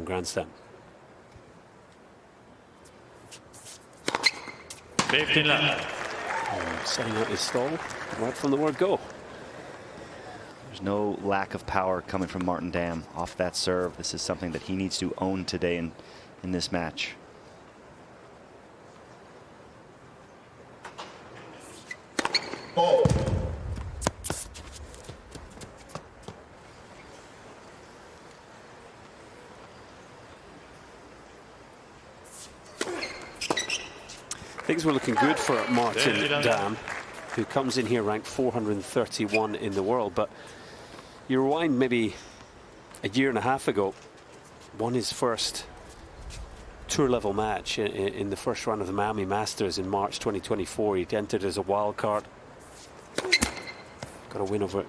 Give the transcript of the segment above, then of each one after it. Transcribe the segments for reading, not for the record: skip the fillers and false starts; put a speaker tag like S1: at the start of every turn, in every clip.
S1: Grand Slam.
S2: 15 left.
S1: Setting out his stall right from the word go.
S3: There's no lack of power coming from Martin Damm off that serve. This is something that he needs to own today in this match.
S4: Ball.
S1: Things were looking good for Martin Damm, who comes in here ranked 431 in the world. But you rewind maybe a year and a half ago, won his first tour level match in the first round of the Miami Masters in March 2024. He'd entered as a wild card. Got a win over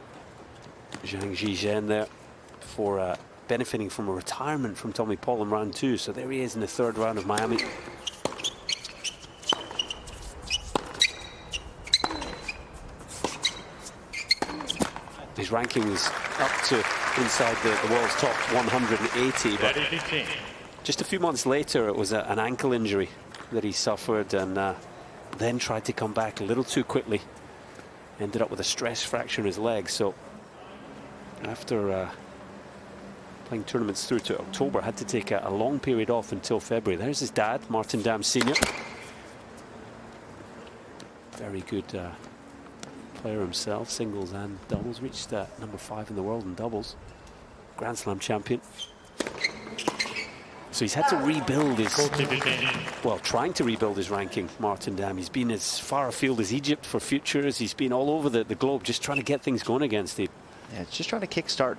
S1: Zhang Zhizhen there before benefiting from a retirement from Tommy Paul in round 2. So there he is in the 3rd round of Miami. His ranking was up to inside the world's top 180. But just a few months later, it was an ankle injury that he suffered, and then tried to come back a little too quickly. Ended up with a stress fracture in his leg. So after playing tournaments through to October, had to take a long period off until February. There's his dad, Martin Damm Sr. Very good player himself, singles and doubles. Reached number 5 in the world in doubles. Grand Slam champion. So he's had to rebuild his, well, trying to rebuild his ranking, Martin Damm. He's been as far afield as Egypt for futures. He's been all over the globe just trying to get things going again, Steve.
S3: Yeah, it's just trying to kickstart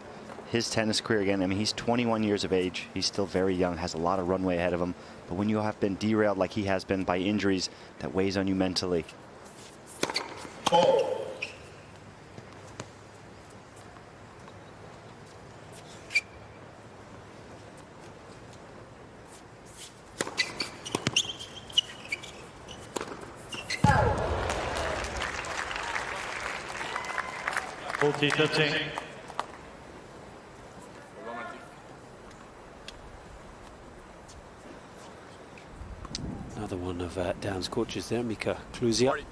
S3: his tennis career again. I mean, he's 21 years of age. He's still very young, has a lot of runway ahead of him. But when you have been derailed like he has been by injuries, that weighs on you mentally.
S4: Ball.
S1: Another one of Damm's coaches there, Mika Kluzia.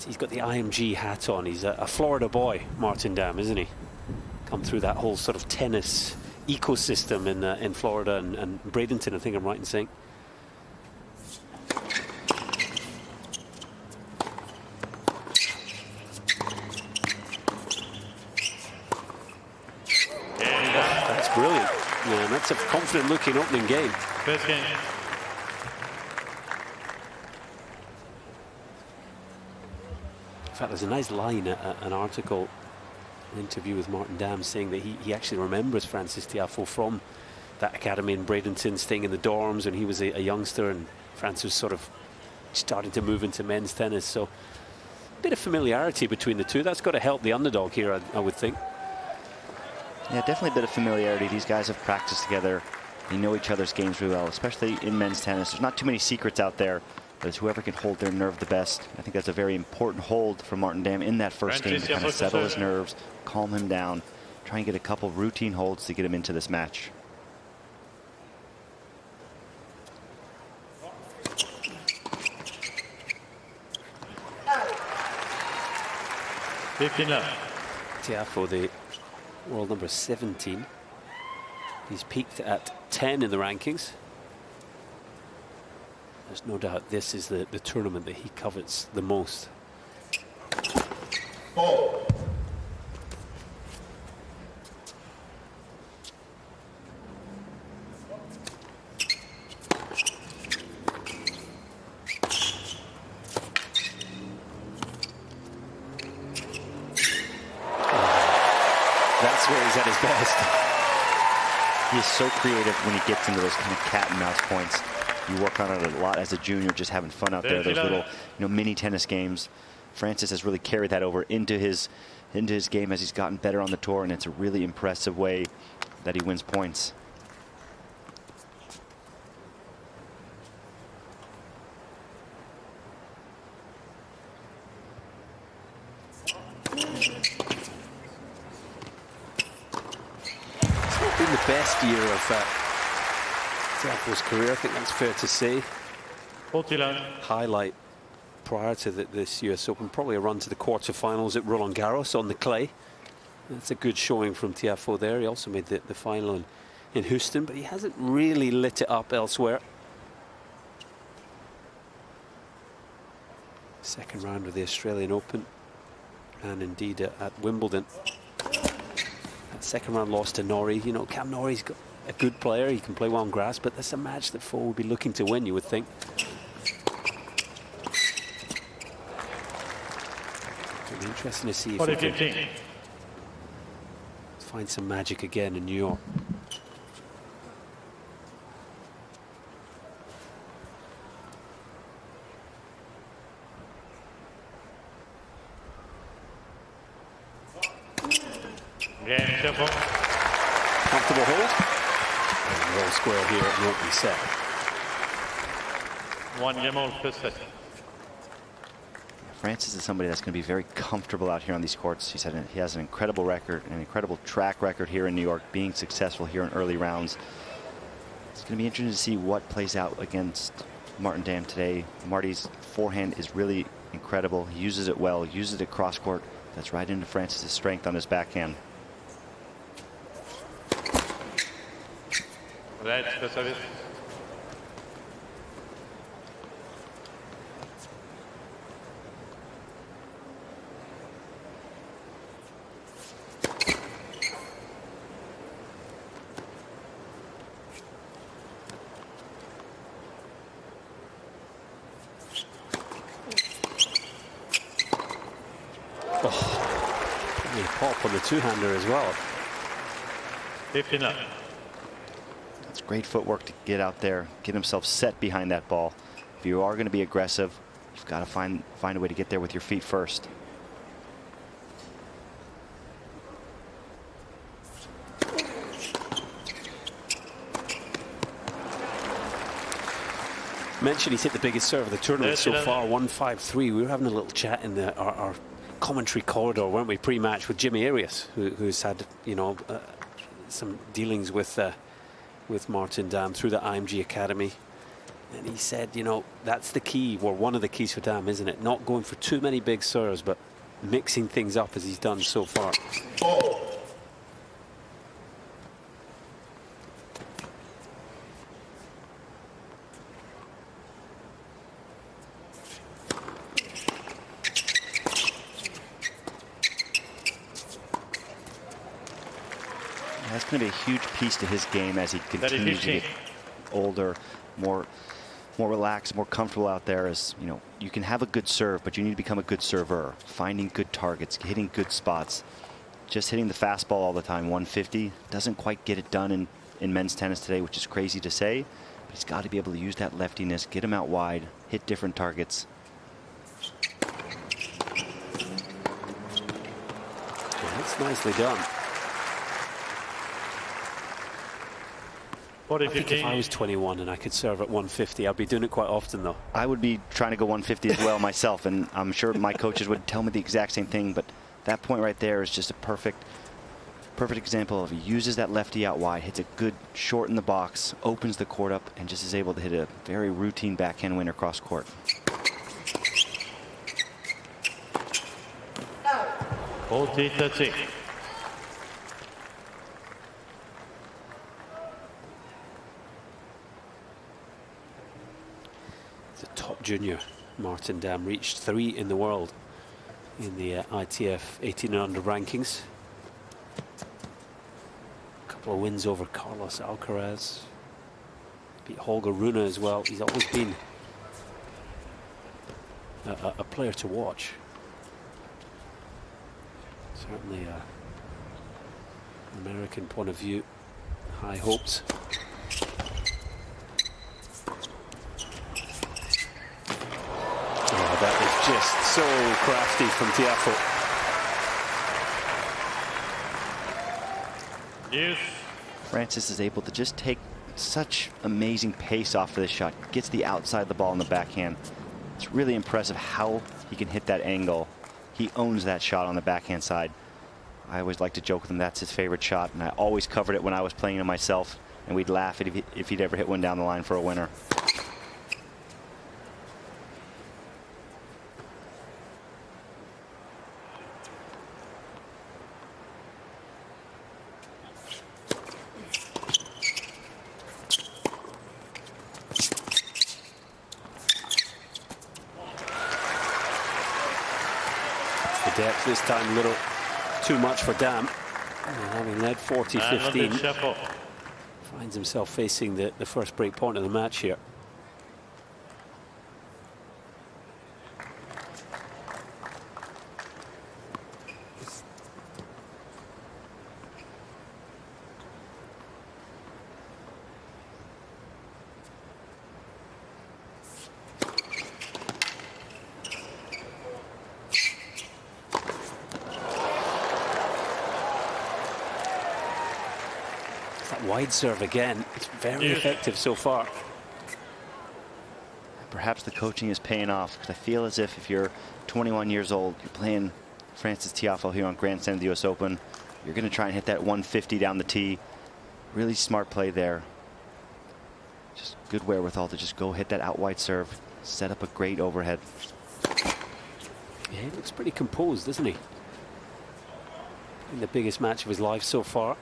S1: He's got the IMG hat on. He's a Florida boy, Martin Damm, isn't he? Come through that whole sort of tennis ecosystem in Florida and Bradenton, I think I'm right in saying. That's brilliant. Yeah, and that's a confident looking opening game.
S2: First game.
S1: In fact, there's a nice line, an article, an interview with Martin Damm, saying that he actually remembers Frances Tiafoe from that academy in Bradenton, staying in the dorms when he was a youngster, and Frances was sort of starting to move into men's tennis. So a bit of familiarity between the two. That's got to help the underdog here, I would think.
S3: Yeah, definitely a bit of familiarity. These guys have practiced together. They know each other's games really well, especially in men's tennis. There's not too many secrets out there. But it's whoever can hold their nerve the best. I think that's a very important hold for Martin Damm in that first game to kind of settle his nerves, calm him down, try and get a couple routine holds to get him into this match.
S1: Tiafoe, the world number 17. He's peaked at 10 in the rankings. There's no doubt this is the tournament that he covets the most.
S4: Ball.
S1: That's where he's at his best.
S3: He is so creative when he gets into those kind of cat and mouse points. You work on it a lot as a junior, just having fun out there. Those little, mini tennis games. Frances has really carried that over into his game as he's gotten better on the tour, and it's a really impressive way that he wins points.
S1: It's not been the best year of Tiafoe's career, I think that's fair to say. Highlight prior to this US Open, probably a run to the quarterfinals at Roland Garros on the clay. That's a good showing from Tiafoe there. He also made the final in Houston, but he hasn't really lit it up elsewhere. Second round of the Australian Open, and indeed at Wimbledon. That second round loss to Norrie. You know, Cam Norrie's got a good player. He can play well on grass, but that's a match that Foe would be looking to win, you would think. It'll be interesting to see if he can find some magic again in New York. Comfortable hold. And roll square here at the opening set.
S2: 1 game all per set.
S3: Frances is somebody that's going to be very comfortable out here on these courts. He has an incredible record, an incredible track record here in New York, being successful here in early rounds. It's going to be interesting to see what plays out against Martin Damm today. Marty's forehand is really incredible. He uses it well, uses it cross court. That's right into Frances' strength on his backhand.
S2: Right, the service.
S1: Pop on the two-hander as well.
S2: 59.
S3: It's great footwork to get out there, get himself set behind that ball. If you are going to be aggressive, you've got to find a way to get there with your feet first.
S1: Mentioned he's hit the biggest serve of the tournament so far, 153. We were having a little chat in our commentary corridor, weren't we, pre-match with Jimmy Arias, who's had, you know, some dealings with Martin Damm through the IMG Academy. And he said, you know, that's the key, or one of the keys for Damm, isn't it? Not going for too many big serves, but mixing things up as he's done so far.
S3: That's going to be a huge piece to his game as he continues to get older, more relaxed, more comfortable out there. As you know, you can have a good serve, but you need to become a good server, finding good targets, hitting good spots. Just hitting the fastball all the time, 150, doesn't quite get it done in men's tennis today, which is crazy to say. But he's got to be able to use that leftiness, get him out wide, hit different targets.
S1: That's nicely done. I think if I was 21 and I could serve at 150, I'd be doing it quite often, though.
S3: I would be trying to go 150 as well myself, and I'm sure my coaches would tell me the exact same thing, but that point right there is just a perfect example of he uses that lefty out wide, hits a good short in the box, opens the court up, and just is able to hit a very routine backhand winner cross court.
S2: Hold T30.
S1: The top junior, Martin Damm, reached 3 in the world in the ITF 18 and under rankings. A couple of wins over Carlos Alcaraz. Beat Holger Rune as well. He's always been a player to watch. Certainly an American point of view. High hopes. Oh, that is just so crafty from Tiafoe.
S2: Yes.
S3: Frances is able to just take such amazing pace off of this shot. Gets the outside of the ball in the backhand. It's really impressive how he can hit that angle. He owns that shot on the backhand side. I always like to joke with him that's his favorite shot, and I always covered it when I was playing it myself. and we'd laugh if he'd ever hit one down the line for a winner.
S1: The depth this time a little too much for Damm. And having led 40-15, finds himself facing the first break point of the match here. That wide serve again, it's very effective so far.
S3: Perhaps the coaching is paying off, because I feel as if you're 21 years old, you're playing Frances Tiafoe here on Grand Slam of the US Open, you're going to try and hit that 150 down the tee. Really smart play there. Just good wherewithal to just go hit that out wide serve, set up a great overhead.
S1: Yeah, he looks pretty composed, doesn't he? In the biggest match of his life so far.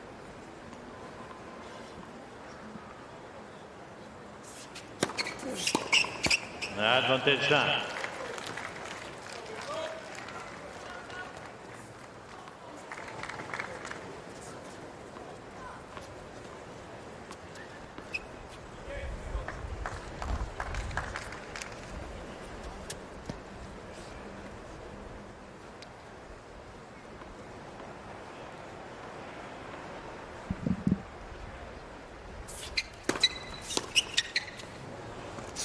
S2: Advantage Damm.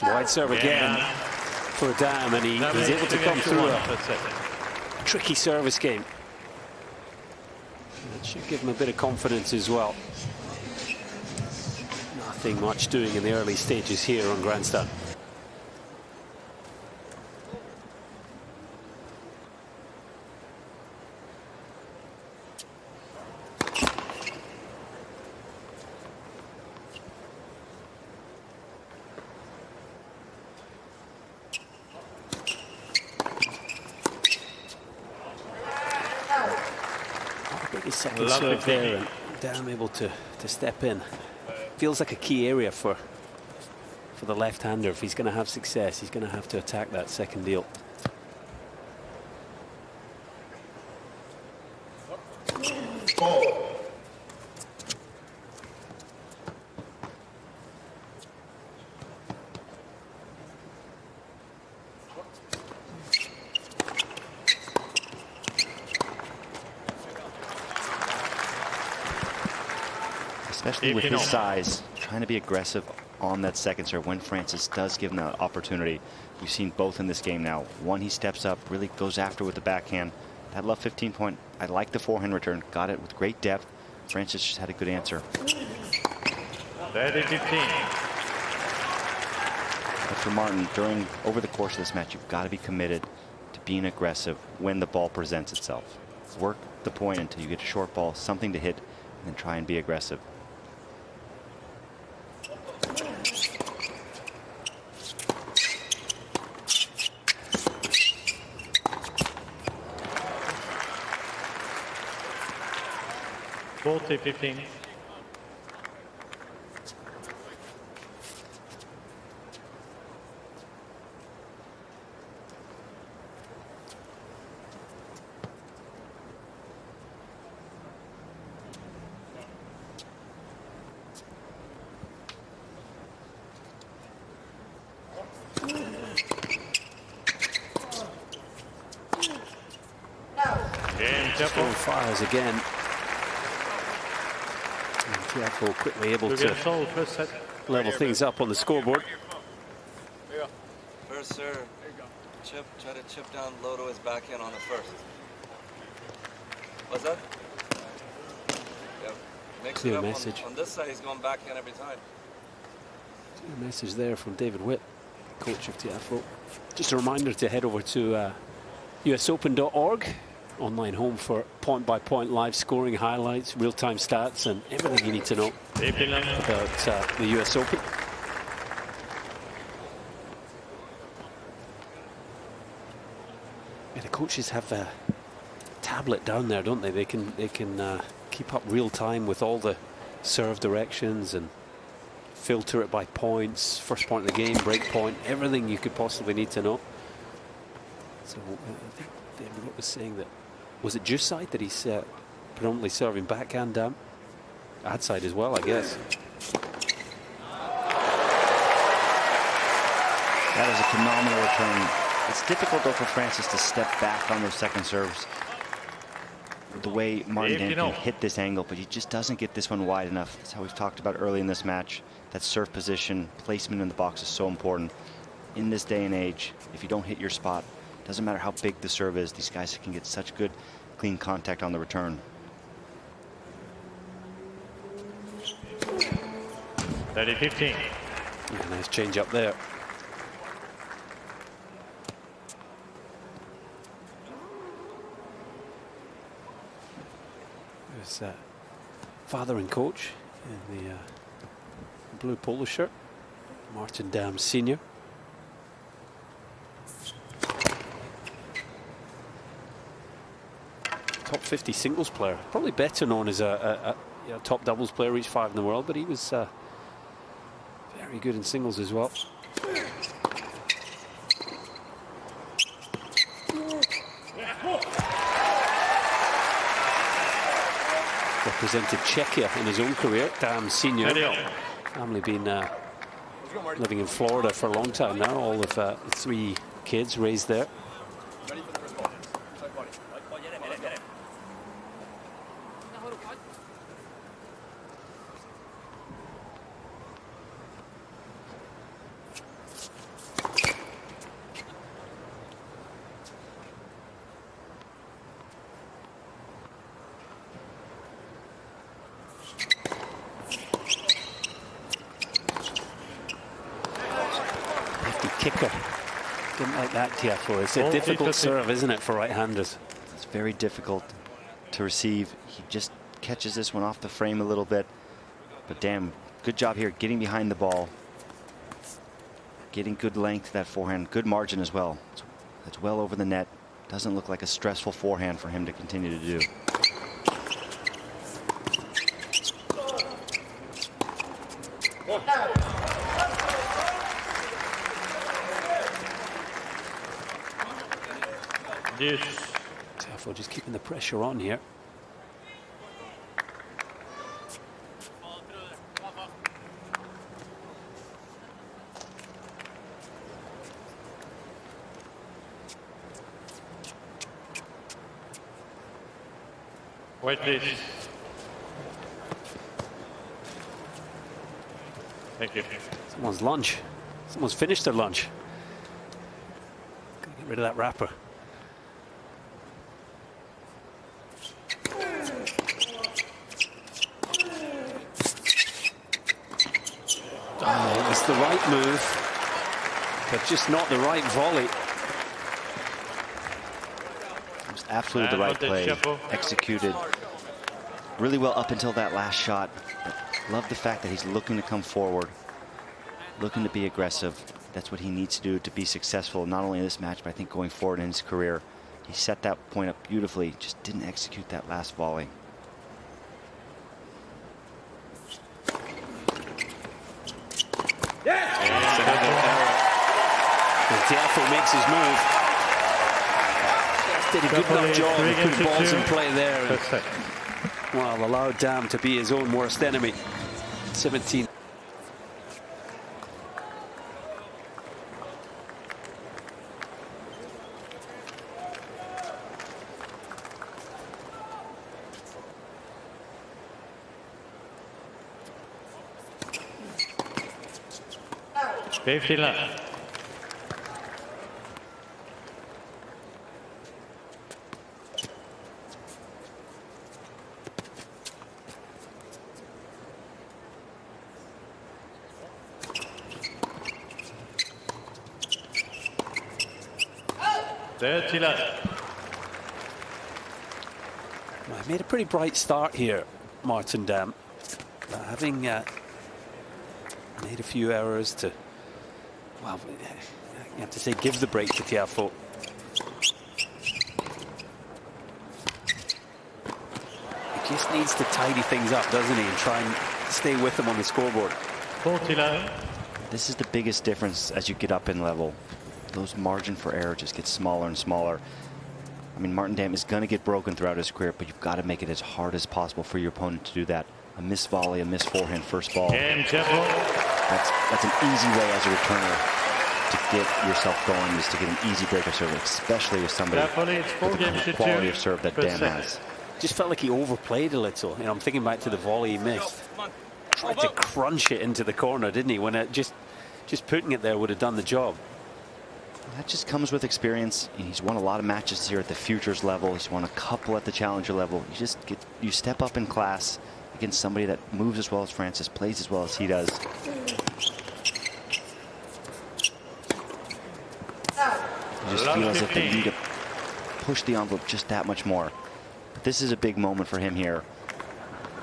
S1: Wide serve again for Damm, and he's able to come through a tricky service game. That should give him a bit of confidence as well. Nothing much doing in the early stages here on Grandstand. His second serve there, and Damm able to step in. Feels like a key area for the left-hander. If he's going to have success, he's going to have to attack that second deal.
S3: Especially with his size, trying to be aggressive on that second serve when Frances does give him that opportunity. We've seen both in this game now. One, he steps up, really goes after with the backhand. That love 15 point. I like the forehand return. Got it with great depth. Frances just had a good answer.
S2: 30-15.
S3: But for Martin, over the course of this match, you've got to be committed to being aggressive when the ball presents itself. Work the point until you get a short ball, something to hit, and then try and be aggressive.
S2: $40-15.
S1: Still fires again. Tiafoe quickly able to level things up on the scoreboard.
S5: First serve, chip, try to chip down low to his backhand on the first. What's that? Yeah, mix it up
S1: message.
S5: on this side, he's going backhand every time.
S1: A message there from David Witt, coach of Tiafoe. Just a reminder to head over to usopen.org online home for point-by-point live scoring, highlights, real-time stats, and everything you need to know about the US Open. Yeah, the coaches have a tablet down there, don't they? They can keep up real time with all the serve directions and filter it by points, first point of the game, break point, everything you could possibly need to know. So I think Damm was saying that, was it juice side that he's predominantly serving backhand Damm? Ad side as well, I guess.
S3: That is a phenomenal return. It's difficult though for Frances to step back on those second serves. The way Martin Damm can hit this angle, but he just doesn't get this one wide enough. That's how we've talked about early in this match. That serve position, placement in the box is so important. In this day and age, if you don't hit your spot, doesn't matter how big the serve is, these guys can get such good, clean contact on the return.
S2: 30-15.
S1: Yeah, nice change up there. There's father and coach in the blue polo shirt, Martin Damm Sr. Top 50 singles player, probably better known as a top doubles player, reached 5 in the world, but he was very good in singles as well. Represented Czechia in his own career. Damm Sr. Family been living in Florida for a long time now. All of the 3 kids raised there. Kicker. Didn't like that, Tiafoe. It's a difficult serve, isn't it, for right-handers?
S3: It's very difficult to receive. He just catches this one off the frame a little bit. But Damm, good job here getting behind the ball. Getting good length to that forehand. Good margin as well. That's well over the net. Doesn't look like a stressful forehand for him to continue to do.
S1: Tiafoe just keeping the pressure on here.
S2: Wait, please. Thank you.
S1: Someone's lunch. Someone's finished their lunch. Gotta get rid of that wrapper. It's the right move, but just not the right volley.
S3: It was absolutely the right play, executed really well up until that last shot. But love the fact that he's looking to come forward, looking to be aggressive. That's what he needs to do to be successful, not only in this match, but I think going forward in his career. He set that point up beautifully, just didn't execute that last volley.
S1: Tiafoe makes his move. Did a good enough job of putting balls in play there. And, well, allowed Damm to be his own worst enemy. 17.
S2: Safety left.
S1: made a pretty bright start here, Martin Damm. But having made a few errors to, well, you have to say give the break to Tiafoe. He just needs to tidy things up, doesn't he, and try and stay with them on the scoreboard.
S2: 40 low.
S3: This is the biggest difference as you get up in level. Those margin for error just get smaller and smaller. I mean, Martin Damm is going to get broken throughout his career, but you've got to make it as hard as possible for your opponent to do that. A missed volley, a missed forehand first ball.
S2: Game tempo.
S3: That's an easy way as a returner to get yourself going, is to get an easy breaker serve, especially with somebody with the quality of serve that Damm has.
S1: Just felt like he overplayed a little. You know, I'm thinking back to the volley he missed. Tried to crunch it into the corner, didn't he? When it just putting it there would have done the job.
S3: That just comes with experience. He's won a lot of matches here at the futures level. He's won a couple at the challenger level. You step up in class against somebody that moves as well as Frances, plays as well as he does. You just feel as if they need to push the envelope just that much more. But this is a big moment for him here,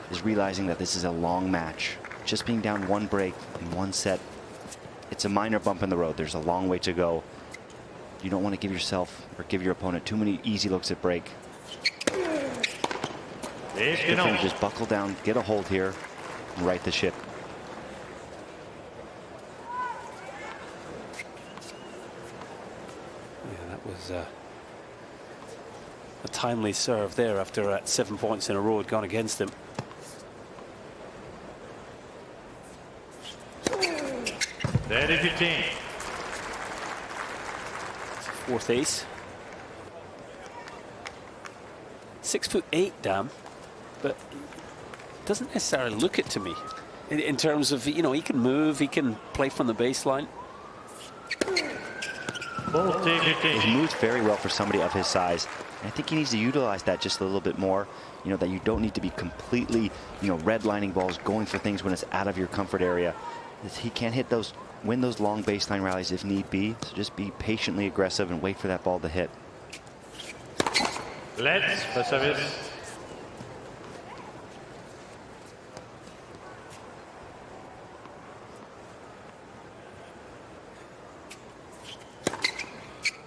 S3: is realizing that this is a long match. Just being down one break in one set, it's a minor bump in the road. There's a long way to go. You don't want to give yourself or give your opponent too many easy looks at break. Just buckle down, get a hold here, and right the ship.
S1: Yeah, that was a timely serve there after 7 points in a row had gone against him.
S2: Ready 15.
S1: Fourth ace. 6'8", Damm, but doesn't necessarily look it to me in terms of, you know, he can move, he can play from the baseline.
S3: He moves very well for somebody of his size. And I think he needs to utilize that just a little bit more. You know, that you don't need to be completely, you know, redlining balls, going for things when it's out of your comfort area. He can't hit those, win those long baseline rallies if need be. So just be patiently aggressive and wait for that ball to hit.
S2: Let's for service.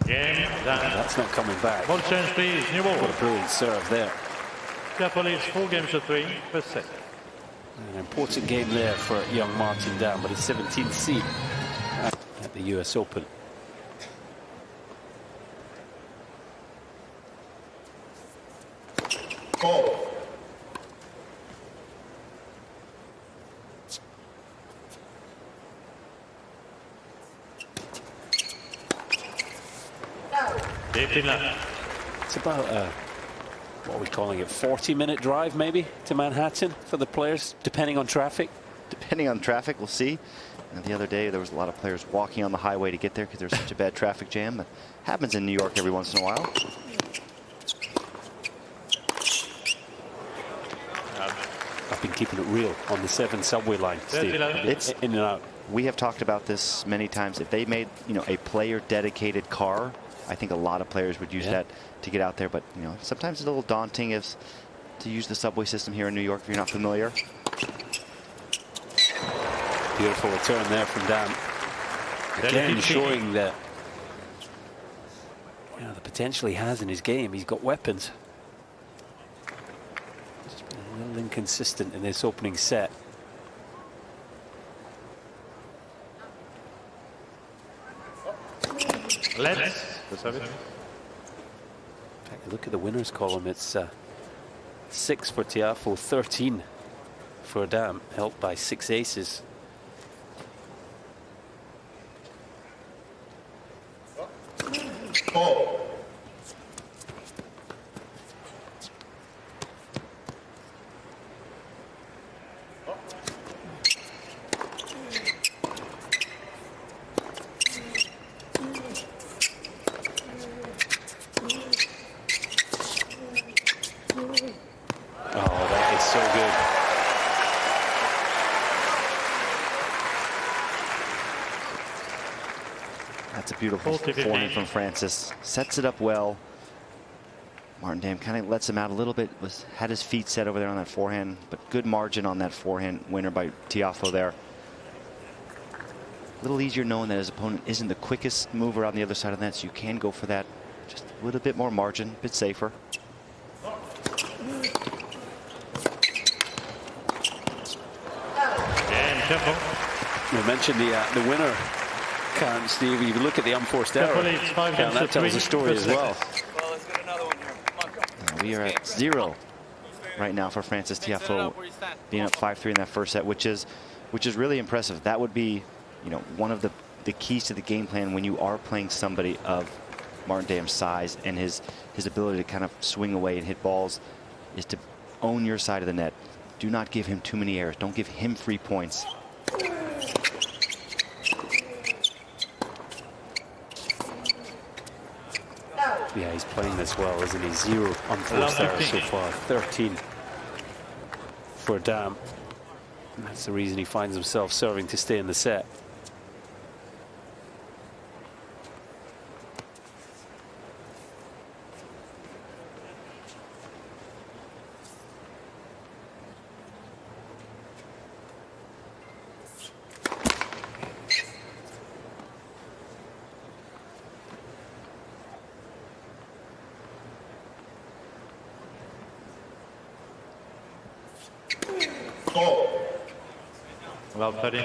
S2: Game done.
S1: That's not coming back.
S2: Ball change, please. New ball.
S1: What a brilliant serve there.
S2: Tiafoe leads 4 games to 3 per set.
S1: An important game there for young Martin Damm, but his 17th seed at the US Open.
S4: Ball.
S1: It's about what are we calling it, 40-minute drive maybe to Manhattan for the players, depending on traffic.
S3: Depending on traffic, we'll see. And the other day there was a lot of players walking on the highway to get there because there's such a bad traffic jam. That happens in New York every once in a while.
S1: I've been keeping it real on the 7 subway line, Steve.
S3: It's
S1: in and out.
S3: We have talked about this many times. If they made, you know, a player dedicated car, I think a lot of players would use that to get out there. But, you know, sometimes it's a little daunting to use the subway system here in New York if you're not familiar.
S1: Beautiful return there from Damm. Again, showing that, you know, the potential he has in his game. He's got weapons. Just been a little inconsistent in this opening set.
S2: Let's.
S1: In fact, look at the winners column. It's 6 for Tiafoe, 13 for Damm, helped by 6 aces.
S4: Ball.
S3: That's a beautiful forehand from Frances. Sets it up well. Martin Damm kind of lets him out a little bit, had his feet set over there on that forehand, but good margin on that forehand winner by Tiafoe there. A little easier knowing that his opponent isn't the quickest mover on the other side of that, so you can go for that. Just a little bit more margin, a bit safer.
S1: We mentioned the winner, Karen, Steve. You look at the unforced error, Karen, that tells a story as well.
S5: Well, let's get another one here.
S3: We are at 0 right now for Frances Tiafoe, being up 5-3 in that first set, which is really impressive. That would be, you know, one of the keys to the game plan when you are playing somebody of Martin Damm's size and his ability to kind of swing away and hit balls, is to own your side of the net. Do not give him too many errors. Don't give him free points.
S1: Yeah, he's playing this well, isn't he? 0 unforced errors so far. 13 for Damm. And that's the reason he finds himself serving to stay in the set.
S2: Love 30.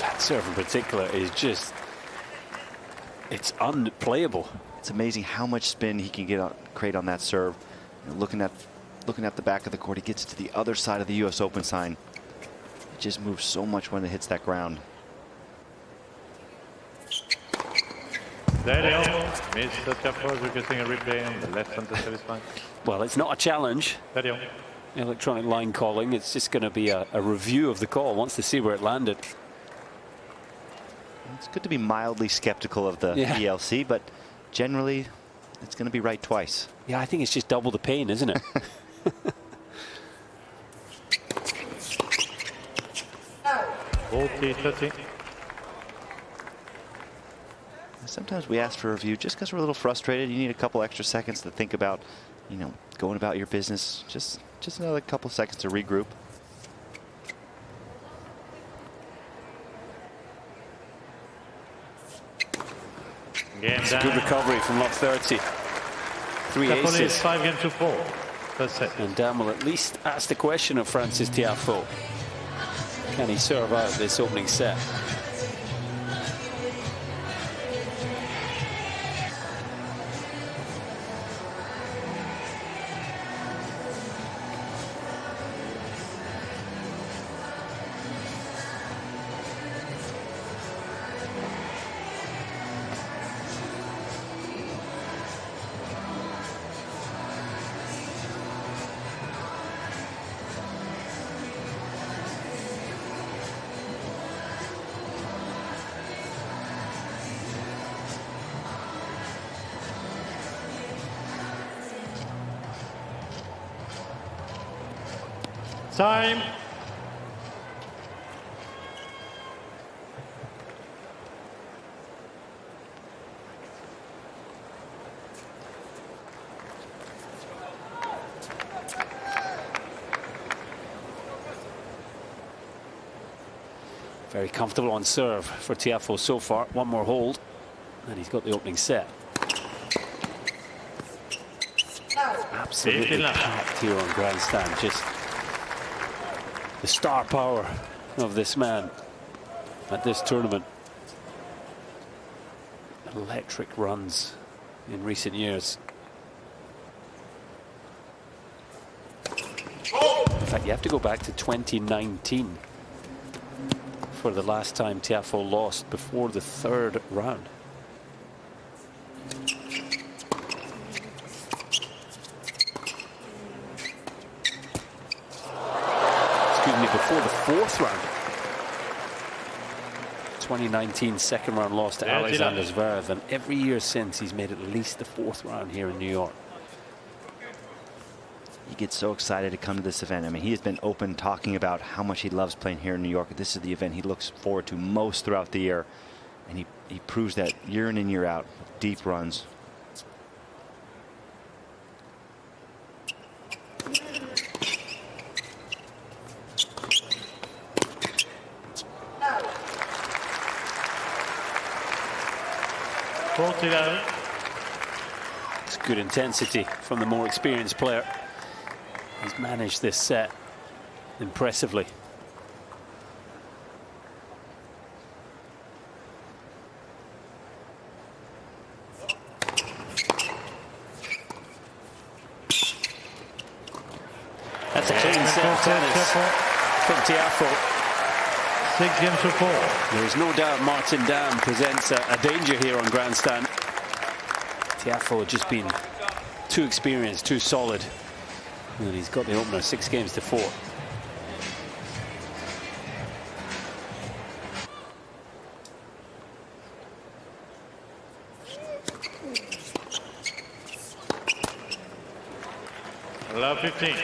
S1: That serve in particular is just, it's unplayable.
S3: It's amazing how much spin he can create on that serve. You know, looking at the back of the court, he gets to the other side of the US Open sign. It just moves so much when it hits that ground.
S2: There you go. Mr. Tiafoe requesting a replay on the left center service line.
S1: Well, it's not a challenge.
S2: There you go.
S1: Electronic line calling. It's just going to be a review of the call. Wants to see where it landed.
S3: It's good to be mildly skeptical of the ELC, but generally it's going to be right twice.
S1: Yeah, I think it's just double the pain, isn't it?
S3: Sometimes we ask for a review just because we're a little frustrated. You need a couple extra seconds to think about, you know, going about your business. Just another couple seconds to regroup.
S1: It's a good recovery from love 30. 3 aces.
S2: 5 games to 4.
S1: And Damm will at least ask the question of Frances Tiafoe. Can he serve out this opening set?
S2: Time.
S1: Very comfortable on serve for Tiafoe so far. One more hold, and he's got the opening set. Absolutely packed here on grandstand. Just the star power of this man at this tournament. Electric runs in recent years. In fact, you have to go back to 2019 for the last time Tiafoe lost before the third round. Excuse me, before the fourth round. 2019 second round loss to Alexander Zverev, and every year since he's made at least the 4th round here in New York.
S3: He gets so excited to come to this event. I mean, he has been open talking about how much he loves playing here in New York. This is the event he looks forward to most throughout the year, and he proves that year in and year out with deep runs.
S1: It's good intensity from the more experienced player. He's managed this set impressively. That's a clean set of tennis from Tiafoe.
S2: 6 games to 4.
S1: There is no doubt Martin Damm presents a danger here on grandstand. Tiafoe just been too experienced, too solid. And he's got the opener 6 games to 4.
S2: Love 15.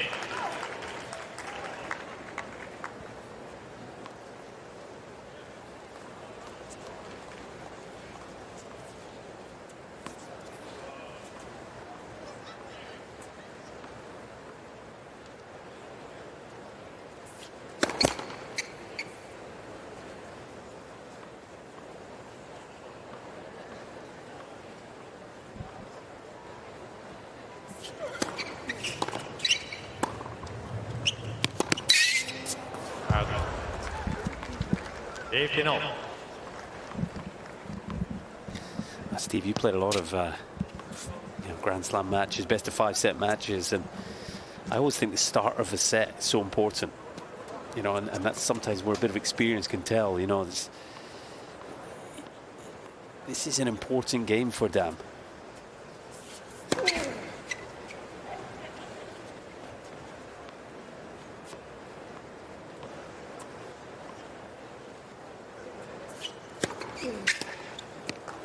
S1: Steve, you played a lot of Grand Slam matches, best of 5 set matches, and I always think the start of a set is so important, and that's sometimes where a bit of experience can tell. This is an important game for Damm.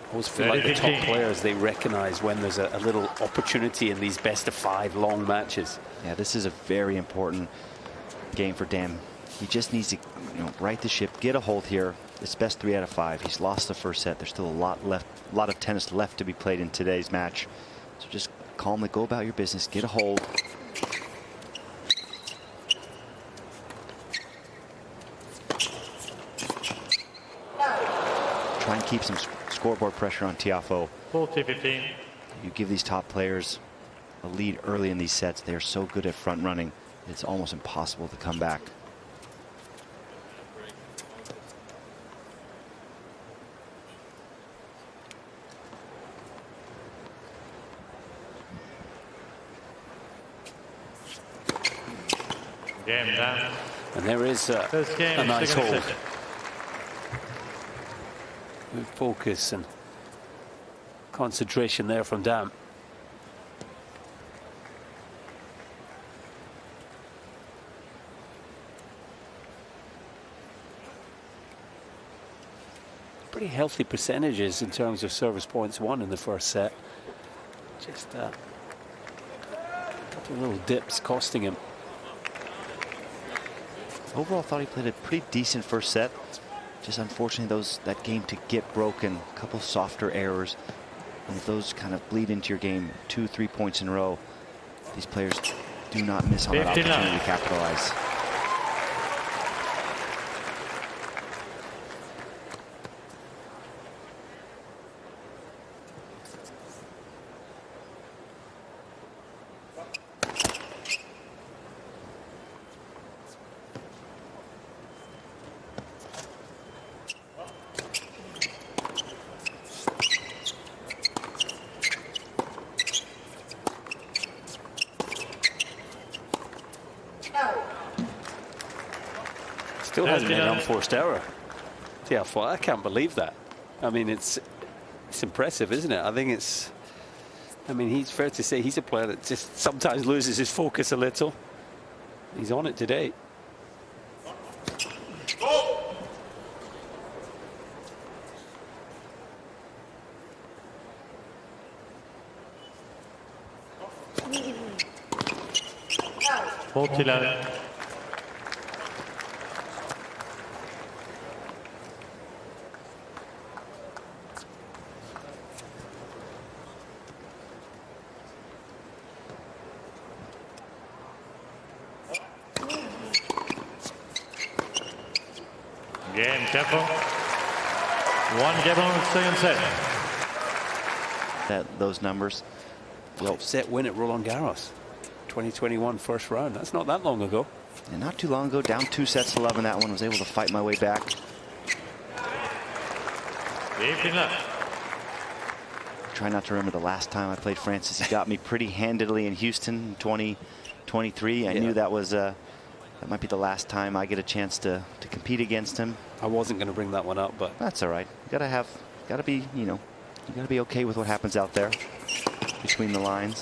S1: I always feel like the top players, they recognize when there's a little opportunity in these best of 5 long matches.
S3: Yeah, this is a very important game for Damm. He just needs to right the ship, get a hold here. It's best 3 out of 5. He's lost the first set. There's still a lot of tennis left to be played in today's match. So just calmly go about your business, get a hold. Try and keep some scoreboard pressure on Tiafoe.
S2: 40-15.
S3: You give these top players a lead early in these sets. They are so good at front running. It's almost impossible to come back.
S2: Game down.
S1: And there is a nice hold. Good focus and concentration there from Damm. Pretty healthy percentages in terms of service points won in the first set. Just a couple of little dips costing him.
S3: Overall, I thought he played a pretty decent first set. Just unfortunately, that game to get broken, a couple softer errors, and if those kind of bleed into your game 2-3 points in a row, these players do not miss on that opportunity to capitalize.
S1: Still hasn't made an unforced error. Tiafoe, I can't believe that. I mean, it's impressive, isn't it? I think it's. I mean, he's fair to say he's a player that just sometimes loses his focus a little. He's on it today.
S2: 40-11. Game Tiafoe. 1 game on the second set.
S3: Those numbers. Well,
S1: set win at Roland Garros, 2021 first round. That's not that long ago.
S3: And not too long ago, down 2 sets to 11. That one was able to fight my way back.
S2: 18 left.
S3: Try not to remember the last time I played Frances. He got me pretty handedly in Houston in 2023. I knew that was that might be the last time I get a chance to compete against him.
S1: I wasn't going to bring that one up, but
S3: that's all right. You gotta be, you know, you gotta be okay with what happens out there between the lines.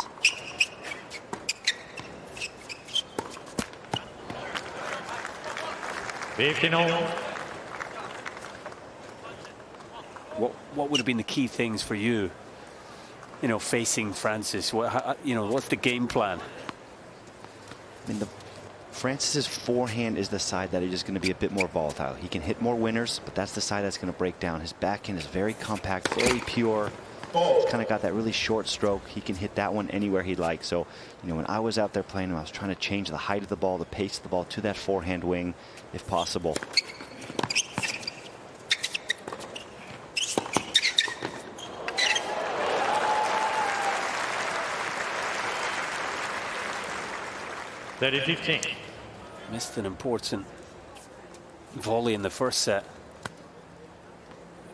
S1: What would have been the key things for you, you know, facing Frances? You know, what's the game plan?
S3: I mean, Frances's forehand is the side that is just going to be a bit more volatile. He can hit more winners, but that's the side that's going to break down. His backhand is very compact, very pure. He's kind of got that really short stroke. He can hit that one anywhere he'd like. So, you know, when I was out there playing him, I was trying to change the height of the ball, the pace of the ball to that forehand wing, if possible.
S2: (30-15).
S1: Missed an important volley in the first set.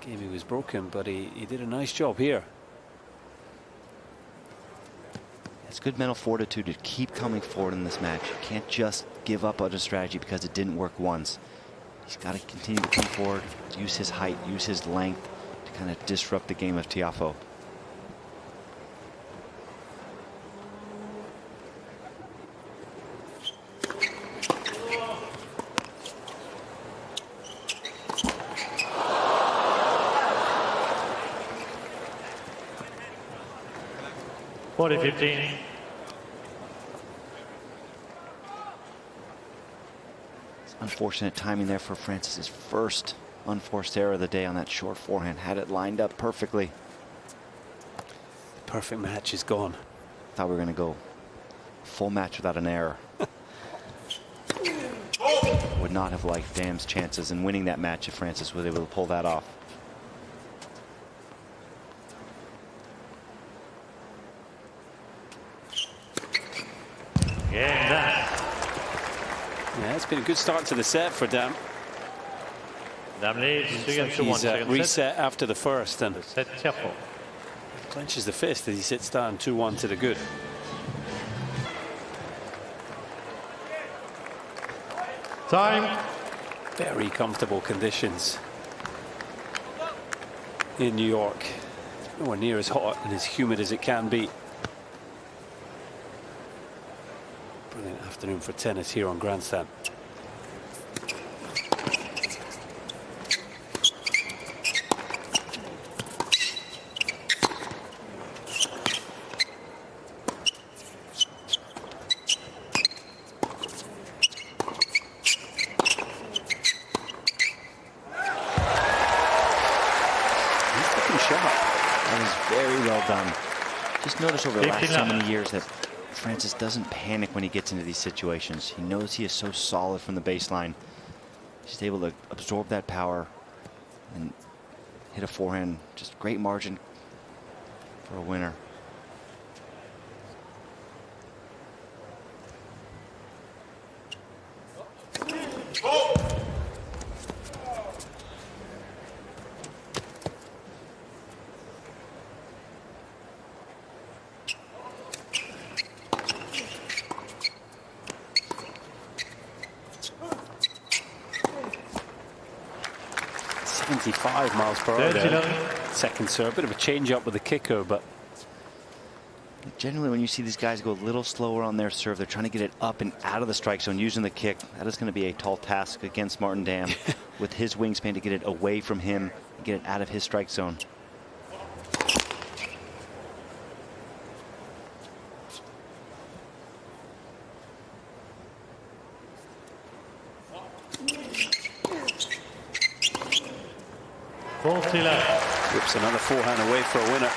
S1: Game he was broken, but he did a nice job here.
S3: It's good mental fortitude to keep coming forward in this match. You can't just give up on a strategy because it didn't work once. He's got to continue to come forward, use his height, use his length to kind of disrupt the game of Tiafoe.
S2: (40-15).
S3: Unfortunate timing there for Frances's first unforced error of the day on that short forehand. Had it lined up perfectly.
S1: The perfect match is gone.
S3: Thought we were going to go full match without an error. Would not have liked Damm's chances in winning that match if Frances was able to pull that off.
S1: Yeah, it's been a good start to the set for Damm.
S2: Damm leads 2-1.
S1: Reset after the first and
S2: Set Tiafoe.
S1: clenches the fist as he sits down 2-1 to the good.
S2: Time.
S1: Very comfortable conditions in New York. Nowhere near as hot and as humid as it can be. Brilliant afternoon for tennis here on Grandstand.
S3: Notice over the last so many years that Frances doesn't panic when he gets into these situations. He knows he is so solid from the baseline. He's able to absorb that power and hit a forehand. Just great margin for a winner.
S1: Miles per hour there. Second serve, a bit of a change up with the kicker, but
S3: generally when you see these guys go a little slower on their serve, they're trying to get it up and out of the strike zone using the kick. That is going to be a tall task against Martin Damm with his wingspan to get it away from him and get it out of his strike zone.
S2: 40 left.
S1: Whips another forehand away for a winner.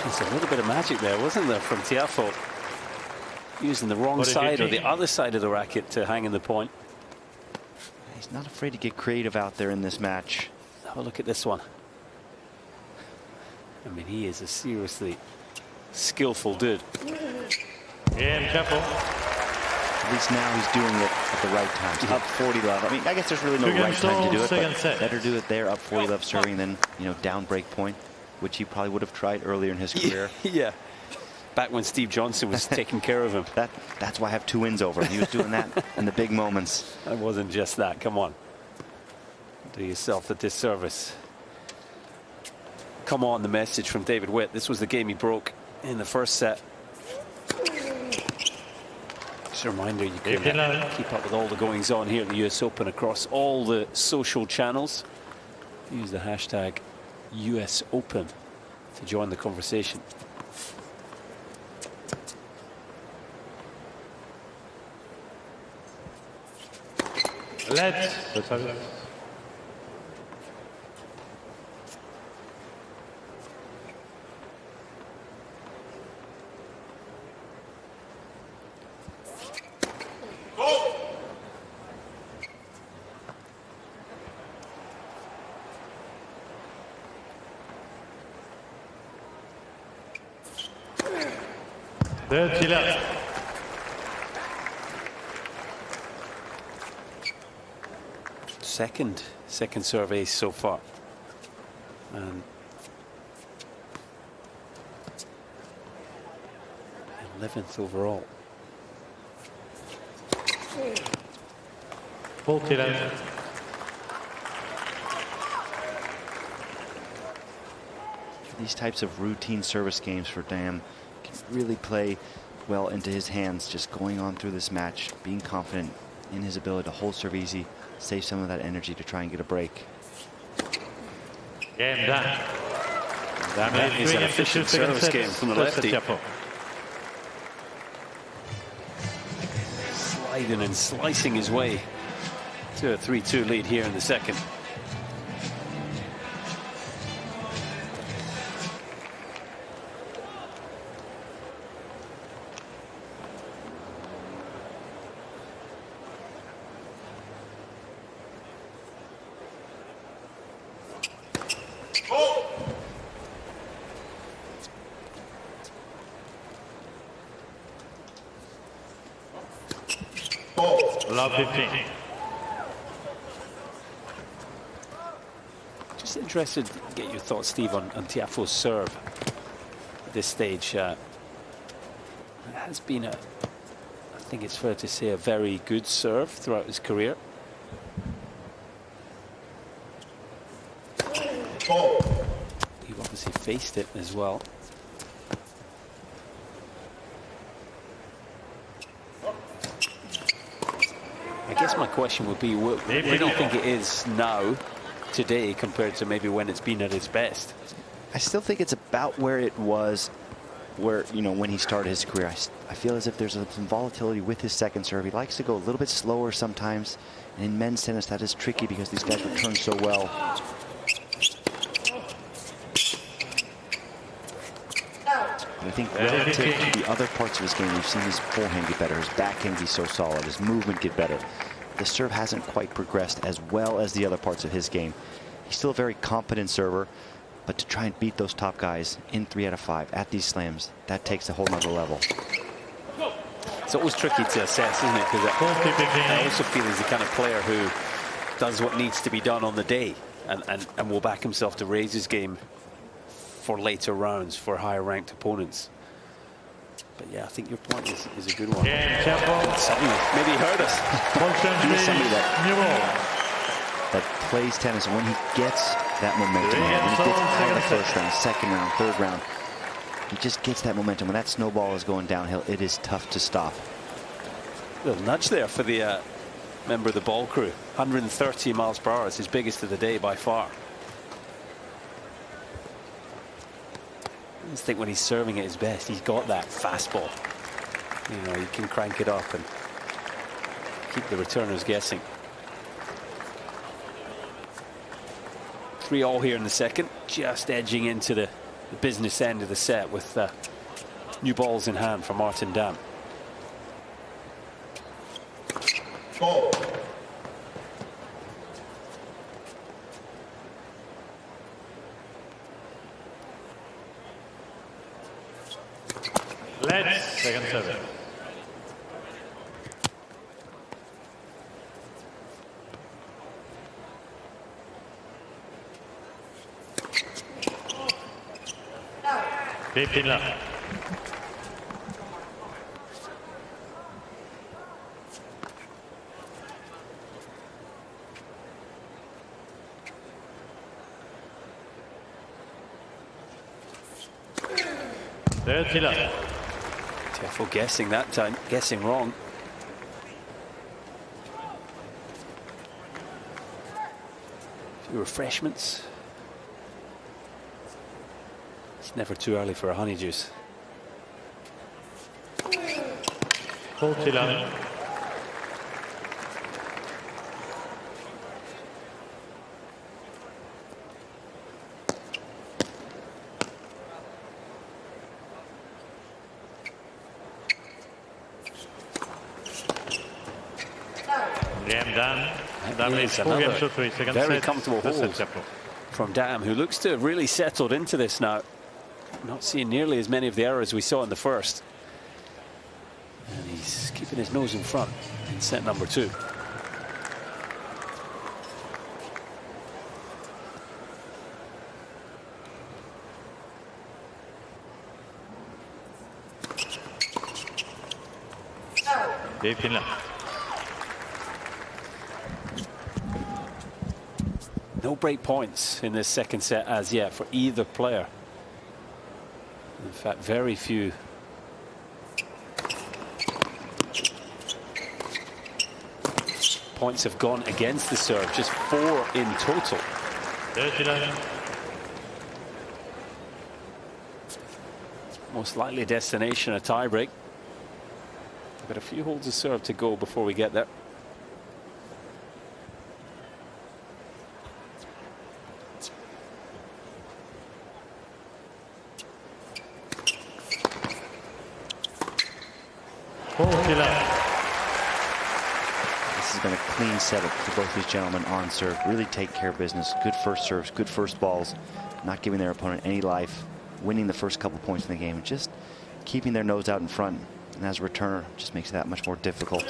S1: There's a little bit of magic there, wasn't there, from Tiafoe? Using the wrong side or the other side of the racket to hang in the point.
S3: He's not afraid to get creative out there in this match.
S1: Have a look at this one. I mean, he is a seriously skillful dude.
S2: Game, careful.
S3: At least now he's doing it at the right time. He's up 40 love. I mean, I guess there's really no right time to do it, but better do it there, up 40 love serving than, you know, down break point, which he probably would have tried earlier in his career.
S1: Yeah. Back when Steve Johnson was taking care of him.
S3: That's why I have 2 wins over him. He was doing that in the big moments.
S1: It wasn't just that. Come on. Do yourself a disservice. Come on, the message from David Witt. This was the game he broke in the first set. Just a reminder, you can keep up with all the goings on here at the US Open across all the social channels. Use the hashtag US Open to join the conversation.
S2: Let's. Dirty left.
S1: Second serve ace so far. And 11th overall.
S2: 40 left.
S3: These types of routine service games for Damm can really play well into his hands, just going on through this match, being confident in his ability to hold serve easy, save some of that energy to try and get a break.
S2: Game done.
S1: That is an efficient service game from the lefty. Sliding and slicing his way to a 3-2 lead here in the second.
S2: Love 15.
S1: Just interested to get your thoughts, Steve, on Tiafoe's serve at this stage. It has been I think it's fair to say, a very good serve throughout his career. You've obviously faced it as well. I guess my question would be, what do you think it is now, today, compared to maybe when it's been at its best?
S3: I still think it's about where it was, where, you know, when he started his career. I feel as if there's some volatility with his second serve. He likes to go a little bit slower sometimes. And in men's tennis, that is tricky because these guys return so well. But I think relative to the other parts of his game, we've seen his forehand get better, his backhand be so solid, his movement get better. The serve hasn't quite progressed as well as the other parts of his game. He's still a very competent server, but to try and beat those top guys in 3 out of 5 at these slams, that takes a whole nother level.
S1: It's always tricky to assess, isn't it? Because I also feel he's the kind of player who does what needs to be done on the day and will back himself to raise his game for later rounds for higher ranked opponents. But yeah, I think your point is a good one. Suddenly, maybe he heard us.
S3: He's somebody that plays tennis when he gets that momentum, when he gets out of the first round, second round, third round, He just gets that momentum. When that snowball is going downhill, it is tough to stop.
S1: Little nudge there for the member of the ball crew. 130 miles per hour is his biggest of the day by far. I just think when he's serving at his best, he's got that fastball. You know, he can crank it up and keep the returners guessing. 3-all here in the second, just edging into the business end of the set with new balls in hand for Martin Damm.
S4: Ball.
S2: Let's second serve. Fifteen left.
S1: Tiafoe guessing that time, guessing wrong. A few refreshments. It's never too early for a honey juice.
S2: 40 left.
S1: Very comfortable hold from Damm, who looks to have really settled into this now. Not seeing nearly as many of the errors we saw in the first. And he's keeping his nose in front in set number 2. No break points in this second set as yet for either player. In fact, very few points have gone against the serve, just 4 in total.
S2: 39.
S1: Most likely destination, a tiebreak. Got a few holds of serve to go before we get there.
S3: This has been a clean setup for both these gentlemen on serve. Really take care of business. Good first serves, good first balls, not giving their opponent any life, winning the first couple points in the game, just keeping their nose out in front. And as a returner, just makes it that much more difficult.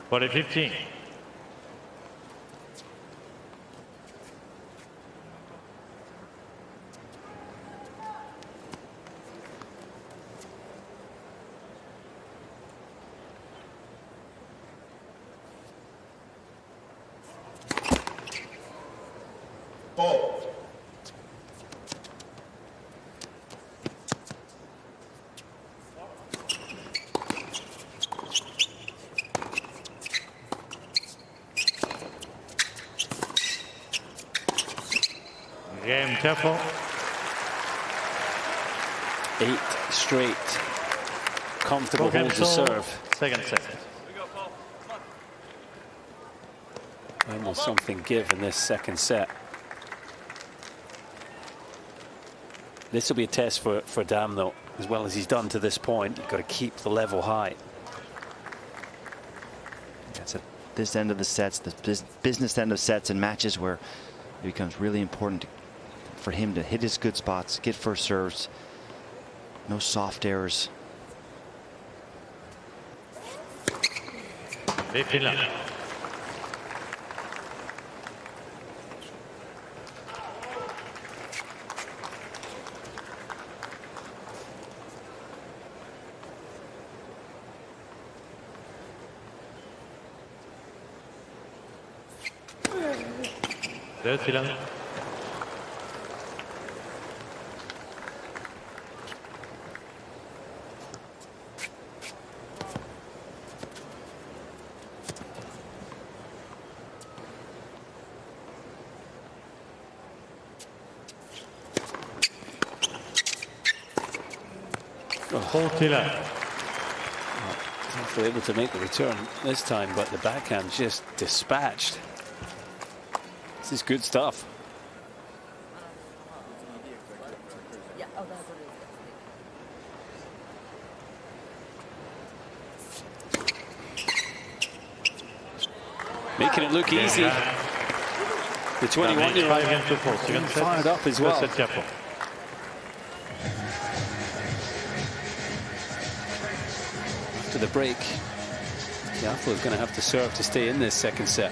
S2: For a 15.
S4: Ball.
S2: Game Tiafoe.
S1: 8 straight comfortable holds to serve.
S2: Second set.
S1: And will something give in this second set? This will be a test for Damm, though, as well as he's done to this point. You've got to keep the level high.
S3: That's at this end of the sets, the business end of sets and matches, where it becomes really important for him to hit his good spots, get first serves, no soft errors.
S2: 15 left. Dirty line.
S1: Tiafoe able to make the return this time, but the backhand just dispatched. This is good stuff. Making it look easy. The 21-year-old fired up as well. After the break, Tiafoe is going to have to serve to stay in this second set.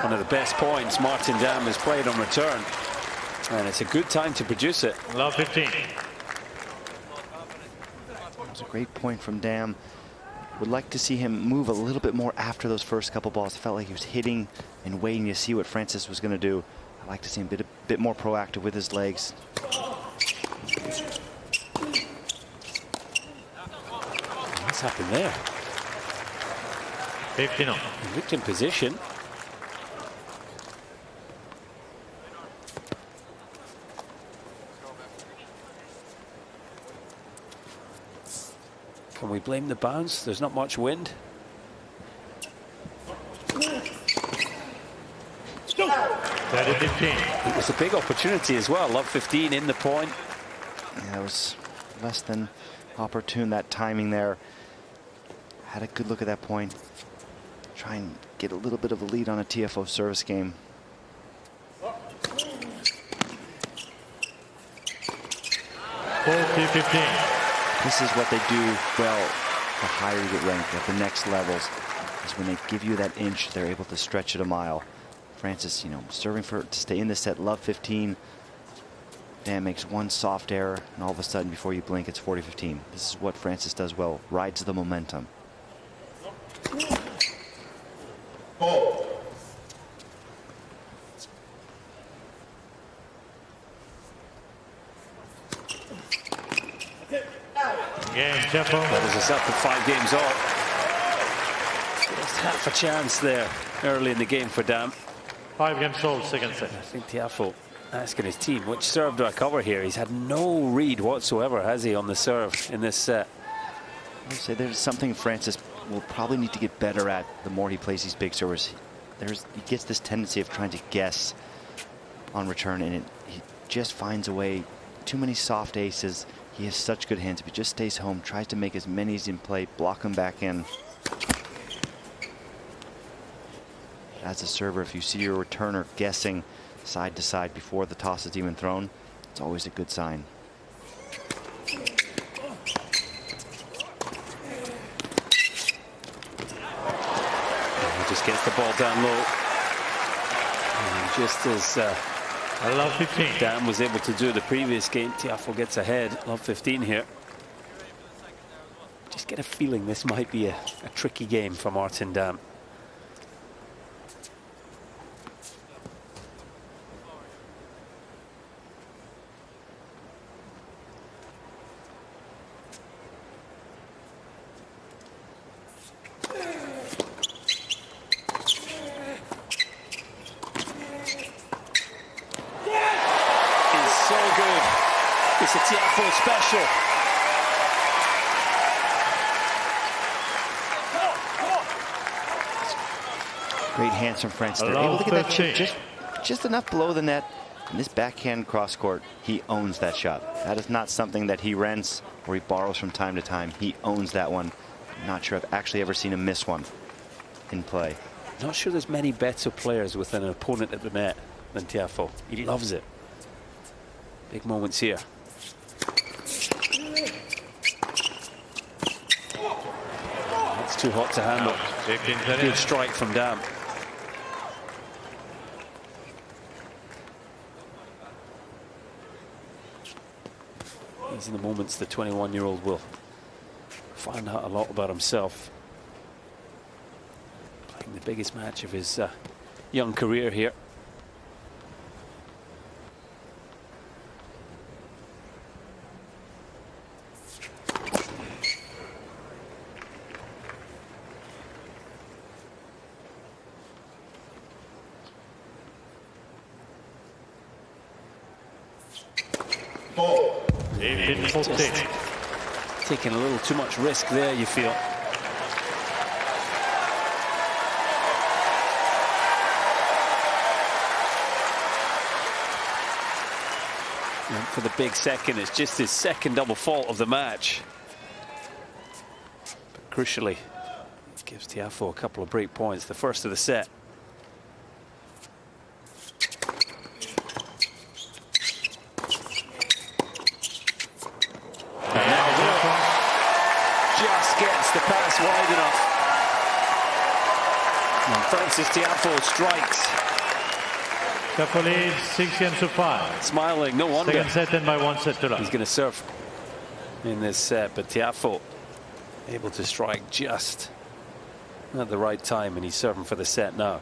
S1: One of the best points Martin Damm has played on return, and it's a good time to produce it.
S2: Love 15.
S3: It's a great point from Damm. Would like to see him move a little bit more after those first couple balls. It felt like he was hitting and waiting to see what Frances was going to do. I'd like to see him a bit more proactive with his legs.
S1: What's happened there?
S2: 15.
S1: Looked in position. Can we blame the bounce? There's not much wind. It was a big opportunity as well. Love 15 in the point.
S3: Yeah, it was less than opportune, that timing there. Had a good look at that point. Try and get a little bit of a lead on a Tiafoe service game. This is what they do well the higher you get ranked at the next levels, is when they give you that inch, they're able to stretch it a mile. Frances, you know, serving to stay in this set, love 15. Damm makes one soft error, and all of a sudden, before you blink, it's 40-15. This is what Frances does well, rides the momentum.
S1: Levels us up at 5 games all. Just half a chance there early in the game for Damm.
S2: 5 games all, second set.
S1: I think Tiafoe asking his team, which serve do I cover here? He's had no read whatsoever, has he, on the serve in this set?
S3: I would say there's something Frances will probably need to get better at the more he plays these big servers. He gets this tendency of trying to guess on return, and he just finds a way. Too many soft aces. He has such good hands. If he just stays home, tries to make as many as he can play, block him back in. As a server, if you see your returner guessing side to side before the toss is even thrown, it's always a good sign.
S1: He just gets the ball down low. And just as
S2: Love 15.
S1: Damm was able to do the previous game, Tiafoe gets ahead. Love 15 here. Just get a feeling this might be a tricky game for Martin Damm. It's a Tiafoe special.
S3: Great hands from Frances. They're able to get that chip just enough below the net. And this backhand cross court, he owns that shot. That is not something that he rents or he borrows from time to time. He owns that one. I'm not sure I've actually ever seen him miss one in play.
S1: Not sure there's many better players with an opponent at the net than Tiafoe. He loves it. Big moments here. too hot to handle. Good strike from Damm. These are the moments the 21-year-old will find out a lot about himself. Playing the biggest match of his young career here. Just taking a little too much risk there, you feel. And for the big second, it's just his second double fault of the match. But crucially, it gives Tiafoe a couple of break points, the first of the set. The pass wide enough. And Frances Tiafoe strikes.
S2: Tiafoe leads 6-5.
S1: Smiling, no wonder.
S2: Second set and by 1 set to love.
S1: He's going to serve in this set, but Tiafoe able to strike just at the right time, and he's serving for the set now.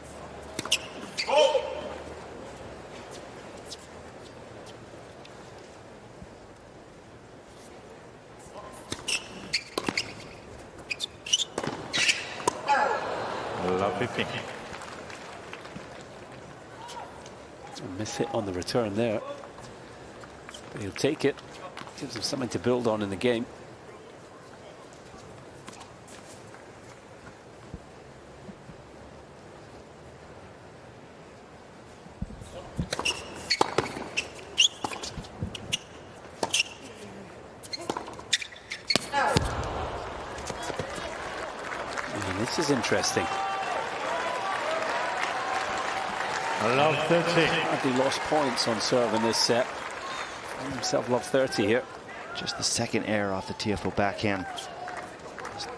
S1: A miss hit on the return there, but he'll take it. Gives him something to build on in the game. And this is interesting.
S2: Love 30.
S1: Hardly lost points on serve in this set. Found himself love 30 here.
S3: Just the second error off the Tiafoe backhand.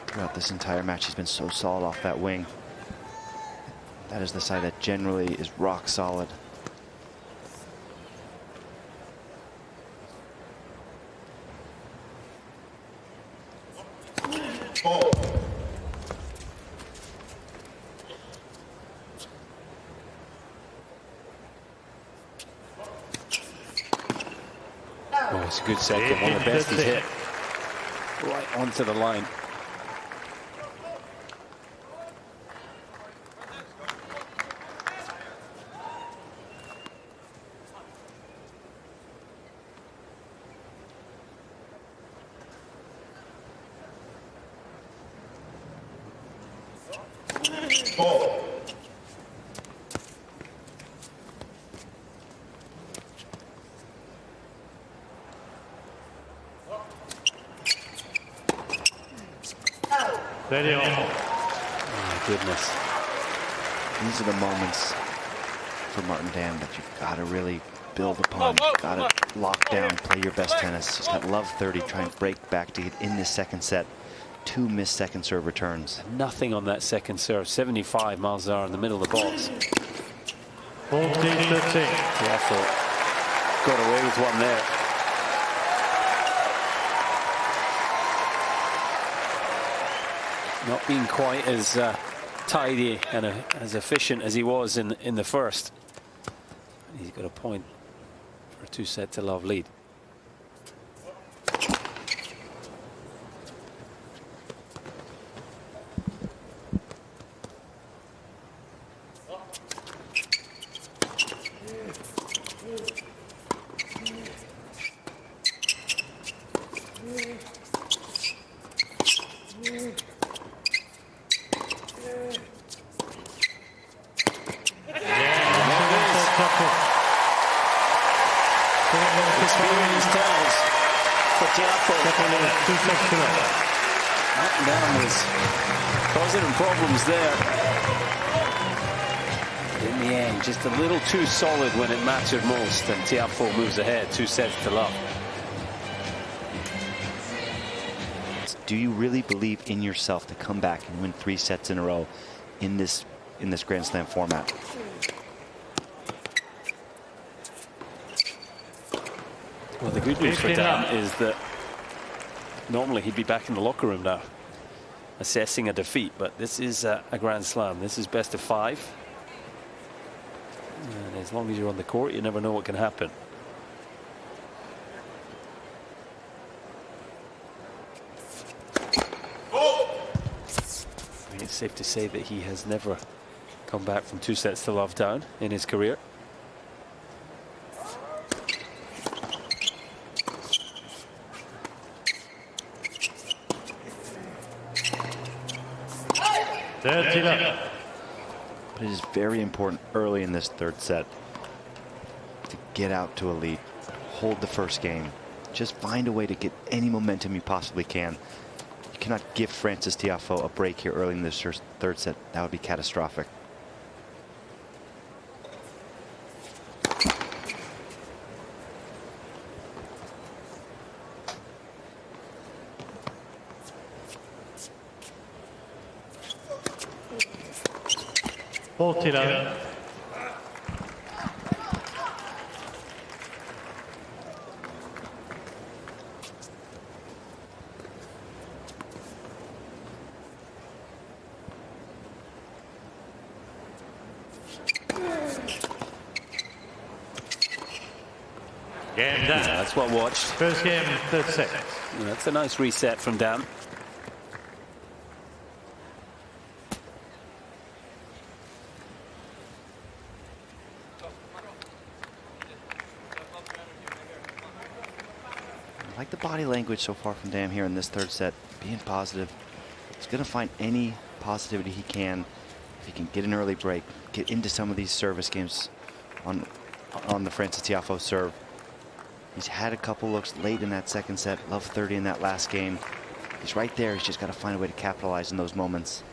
S3: Throughout this entire match, he's been so solid off that wing. That is the side that generally is rock solid.
S1: Oh, it's a good second, one of the best he's hit. Right onto the line. Oh my goodness.
S3: These are the moments for Martin Damm that you've got to really build upon. You've got to lock down, play your best tennis. He's got love 30, try and break back to get in this second set. 2 missed second serve returns.
S1: Nothing on that second serve. 75 miles an hour in the middle of the box.
S2: 14-13.
S1: Tiafoe got away with one there. Not being quite as tidy and as efficient as he was in the first. He's got a point for a 2-set-to-love lead. Experience tells for Tiafoe. Damm was causing him problems there. In the end, just a little too solid when it mattered most, and Tiafoe moves ahead, 2-0.
S3: do you really believe in yourself to come back and win 3 sets in a row in this Grand Slam format?
S1: Well, the good news for Damm is that normally he'd be back in the locker room now, assessing a defeat, but this is a Grand Slam. This is best of 5. And as long as you're on the court, you never know what can happen. It's safe to say that he has never come back from 2 sets to love down in his career.
S3: But it is very important early in this 3rd set to get out to a lead, hold the first game, just find a way to get any momentum you possibly can. You cannot give Frances Tiafoe a break here early in this 3rd set. That would be catastrophic.
S1: Yeah, that's what watched.
S2: First game, 3rd set.
S1: Yeah, that's a nice reset from Damm.
S3: I like the body language so far from Damm here in this 3rd set, being positive. He's going to find any positivity he can if he can get an early break, get into some of these service games on the Frances Tiafoe serve. He's had a couple looks late in that 2nd set, love 30 in that last game. He's right there. He's just got to find a way to capitalize in those moments.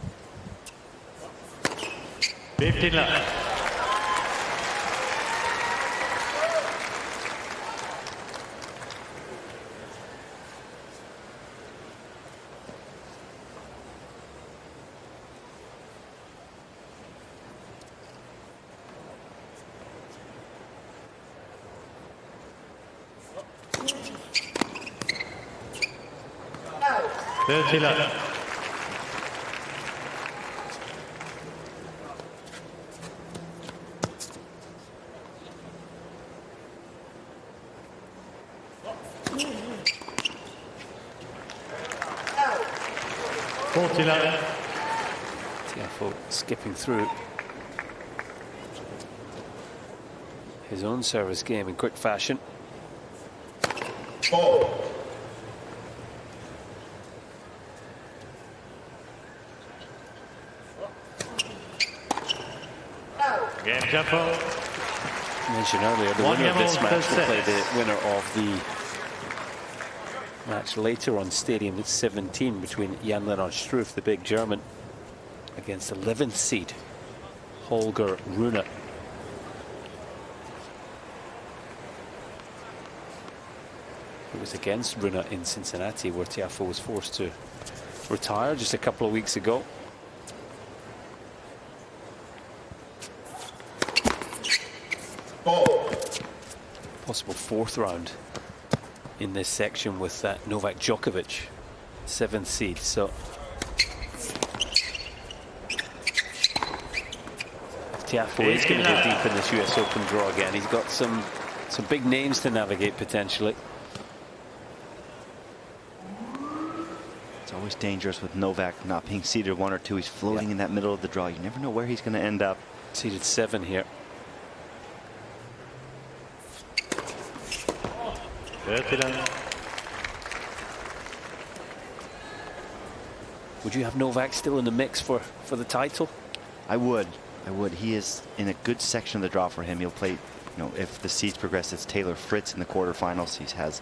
S2: 15 left.
S1: Tiafoe skipping through his own service game in quick fashion.
S2: Game tempo.
S1: Mentioned earlier, the winner of this match will play the winner of the match later on Stadium 17 between Jan-Lennart Struff, the big German, against 11th seed Holger Rune. It was against Rune in Cincinnati, where Tiafoe was forced to retire just a couple of weeks ago. Possible 4th round in this section with Novak Djokovic, 7th seed. So Tiafoe is going to go deep in this US Open draw again. He's got some big names to navigate potentially.
S3: It's always dangerous with Novak not being seeded 1 or 2. He's floating in that middle of the draw. You never know where he's going to end up.
S1: Seeded 7 here. Would you have Novak still in the mix for the title?
S3: I would. He is in a good section of the draw for him. He'll play, if the seeds progress, it's Taylor Fritz in the quarterfinals. He has,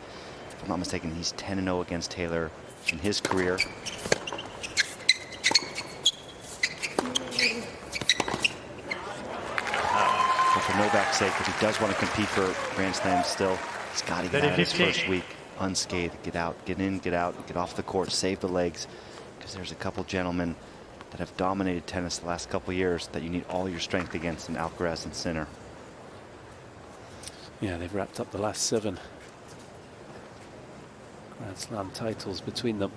S3: if I'm not mistaken, he's 10-0 against Taylor in his career. So for Novak's sake, if he does want to compete for Grand Slam still, he's got to get out of his first week. unscathed. Get out, get in, get out, get off the court, save the legs. Because there's a couple gentlemen that have dominated tennis the last couple years that you need all your strength against in Alcaraz and Sinner.
S1: Yeah, they've wrapped up the last 7 Grand Slam titles between them.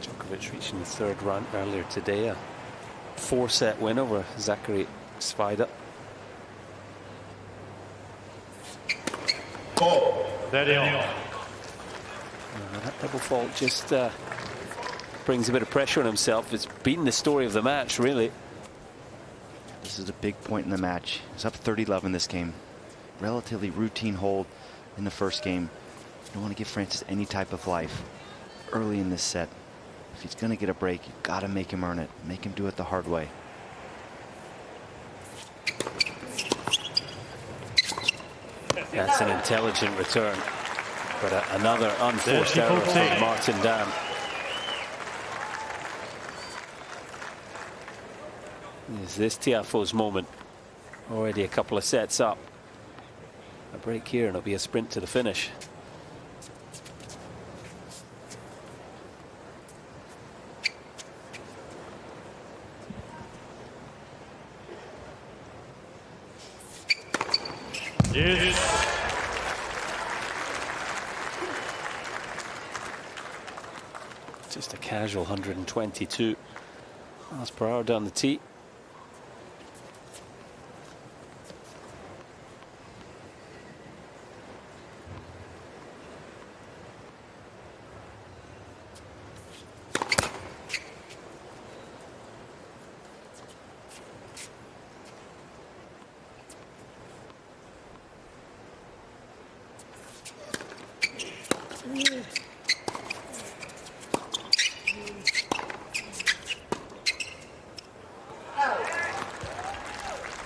S1: Djokovic reaching the 3rd round earlier today. A 4-set win over Zachary Svajda. That double fault just brings a bit of pressure on himself. It's been the story of the match, really.
S3: This is a big point in the match. He's up 30-11 in this game. Relatively routine hold in the first game. You don't want to give Frances any type of life early in this set. If he's going to get a break, you've got to make him earn it. Make him do it the hard way.
S1: That's an intelligent return. But another unforced error from Martin Damm. Is this Tiafoe's moment? Already a couple of sets up. A break here and it'll be a sprint to the finish.
S2: Yes.
S1: Just a casual 122 miles per hour down the tee.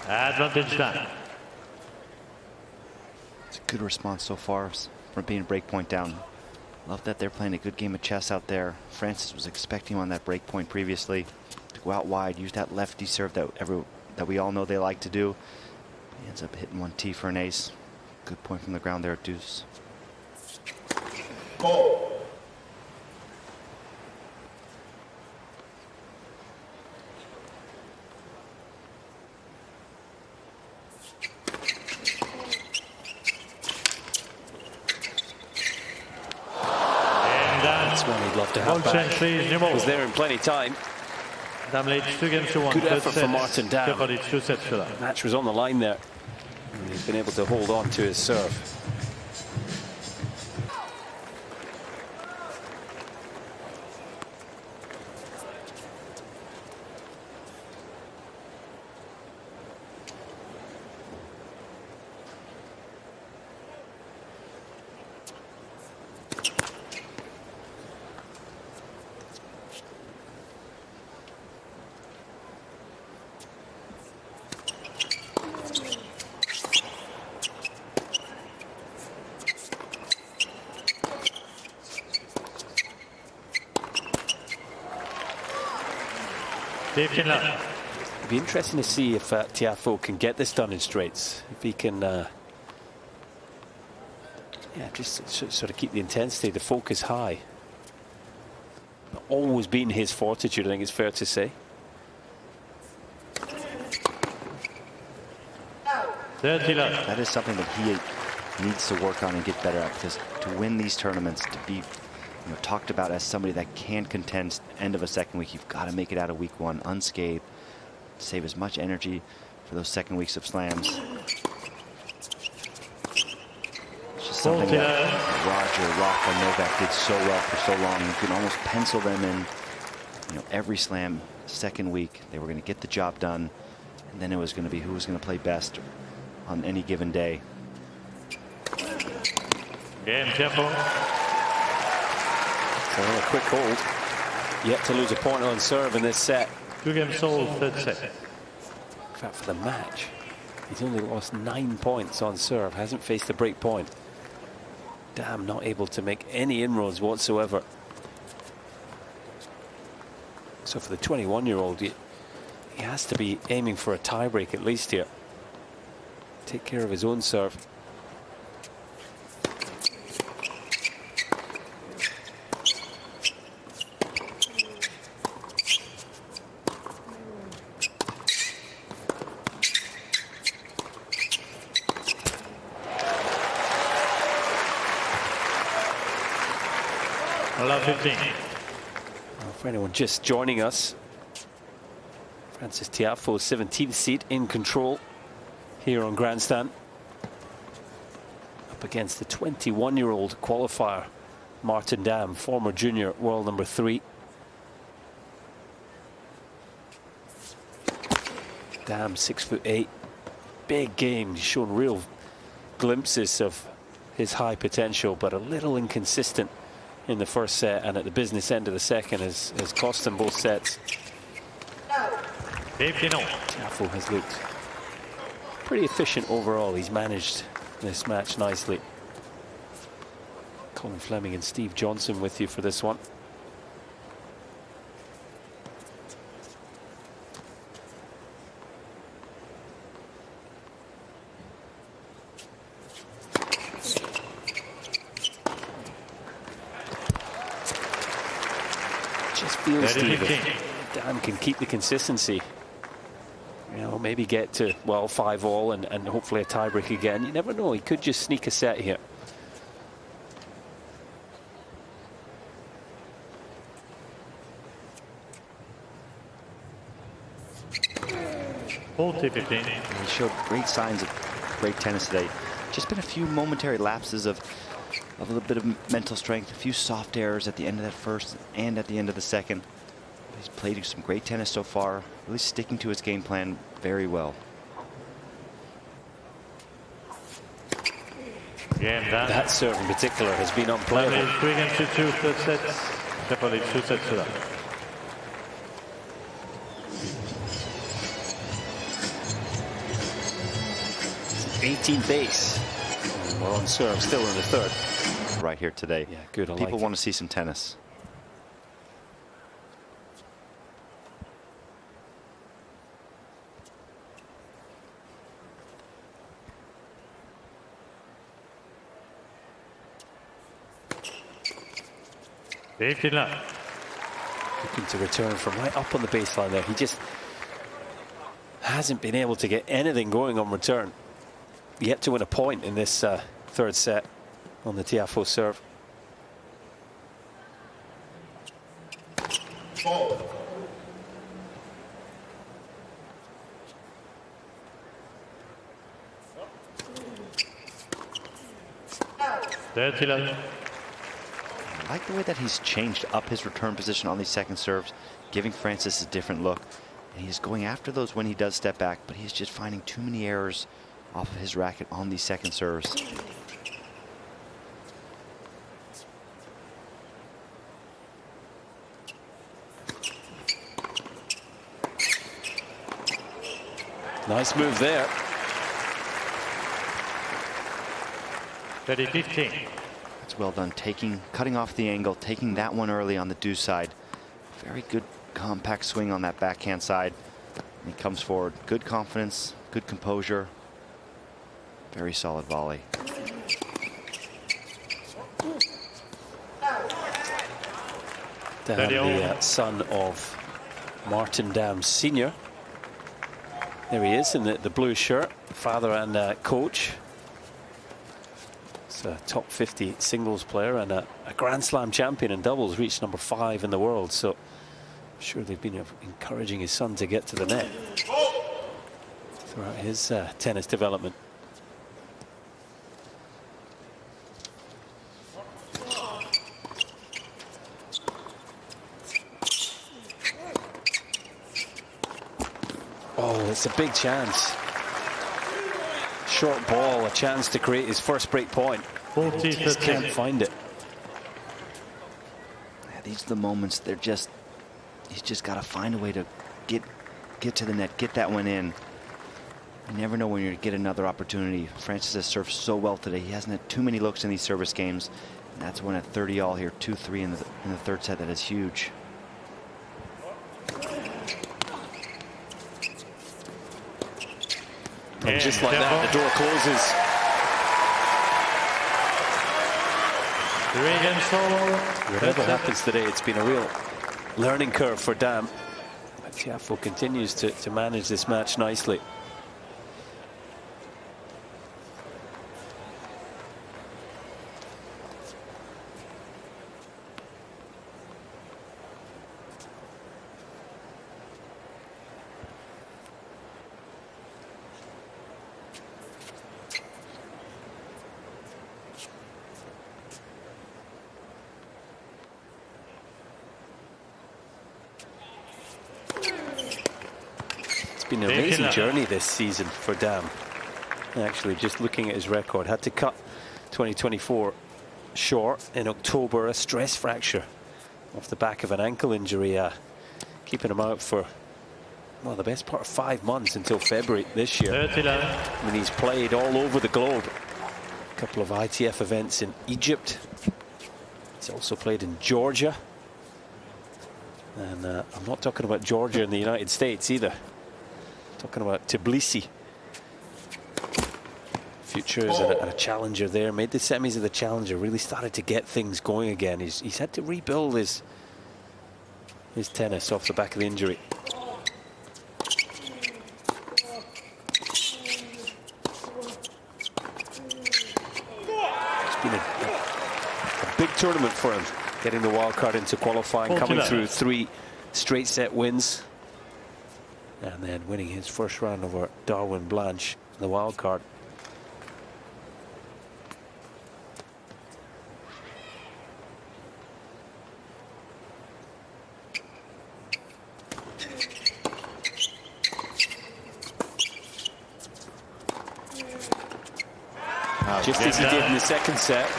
S2: Advantage done.
S3: It's a good response so far from being break point down. Love that they're playing a good game of chess out there. Frances was expecting him on that break point previously to go out wide, use that lefty serve that we all know they like to do. He ends up hitting 1T for an ace. Good point from the ground there at deuce.
S4: Ball.
S1: Love to have back. Was there in plenty time. Good effort from Martin Damm. Match was on the line there. And he's been able to hold on to his serve. It'd be interesting to see if Tiafoe can get this done in straights. If he can, just sort of keep the intensity, the focus high. Always been his fortitude, I think it's fair to say.
S3: That is something that he needs to work on and get better at, because to win these tournaments, to be talked about as somebody that can contend end of a second week, you've got to make it out of week 1 unscathed. Save as much energy for those second weeks of slams. It's just something that Roger, Rafa, Novak did so well for so long. You can almost pencil them in, every slam second week. They were going to get the job done, and then it was going to be who was going to play best on any given day.
S2: Game tempo.
S1: So a quick hold. Yet to lose a point on serve in this set.
S2: 2 games sold, 3rd set.
S1: In fact, for the match, he's only lost 9 points on serve. Hasn't faced a break point. Damm not able to make any inroads whatsoever. So for the 21-year-old, he has to be aiming for a tiebreak at least here. Take care of his own serve.
S2: Love 15.
S1: Well, for anyone just joining us, Frances Tiafoe, 17th seed, in control here on grandstand, up against the 21-year-old qualifier Martin Damm, former junior world number 3. Damm, 6'8", big game. He's shown real glimpses of his high potential, but a little inconsistent in the first set, and at the business end of the second has cost them both sets. Tiafoe has looked pretty efficient overall. He's managed this match nicely. Colin Fleming and Steve Johnson with you for this one. Just feels, Steve, if Damm can keep the consistency, you know, maybe get to, well, 5-all and hopefully a tiebreak again. You never know, he could just sneak a set here.
S3: He showed great signs of great tennis today. Just been a few momentary lapses of a little bit of mental strength, a few soft errors at the end of that first and at the end of the second. He's played some great tennis so far, really sticking to his game plan very well.
S1: That serve in particular has been unplayable.
S2: 3 games to 2 third sets. Definitely 2 sets to that.
S1: 18th base. We're on serve, still in the third.
S3: Right here today.
S1: Yeah, good.
S3: People want to see some tennis.
S1: Looking to return from right up on the baseline there. He just hasn't been able to get anything going on return. Yet to win a point in this third set on the Tiafoe serve.
S3: I like the way that he's changed up his return position on these second serves, giving Frances a different look. And he's going after those when he does step back, but he's just finding too many errors off of his racket on these second serves.
S1: Nice move there.
S2: 30-15.
S3: That's well done, cutting off the angle, taking that one early on the deuce side. Very good compact swing on that backhand side. And he comes forward, good confidence, good composure. Very solid volley.
S1: Damm, the son of Martin Damm Sr. There he is in the blue shirt, father and coach. He's a top 50 singles player and a Grand Slam champion in doubles, reached number 5 in the world. So I'm sure they've been encouraging his son to get to the net throughout his tennis development. Oh, it's a big chance. Short ball, a chance to create his first break point. He just can't find it.
S3: Yeah, these are the moments he's just got to find a way to get to the net, get that one in. You never know when you're going to get another opportunity. Frances has served so well today. He hasn't had too many looks in these service games. And that's one at 30-all here, 2-3 in the third set. That is huge.
S1: And just like that, the door closes.
S2: 3 against 4.
S1: Whatever happens today, it's been a real learning curve for Damm. But Tiafoe continues to manage this match nicely. been an amazing journey this season for Damm. Actually, just looking at his record, had to cut 2024 short in October, a stress fracture off the back of an ankle injury, keeping him out for, well, the best part of 5 months until February this year. I mean, he's played all over the globe. A couple of ITF events in Egypt. He's also played in Georgia. And I'm not talking about Georgia in the United States either. I'm talking about Tbilisi. Futures and a challenger there. Made the semis of the challenger. Really started to get things going again. He's had to rebuild his tennis off the back of the injury. It's been a big tournament for him, getting the wild card into qualifying, coming through 3 straight set wins, and then winning his first round over Darwin Blanche in the wild card. Just as he did in the second set.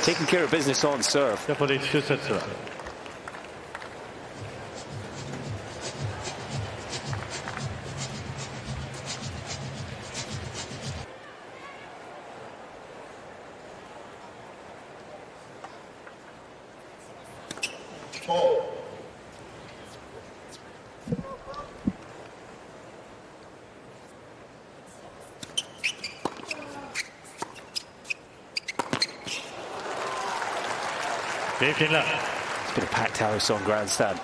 S1: Taking care of business on serve. It's been a packed house on grandstand.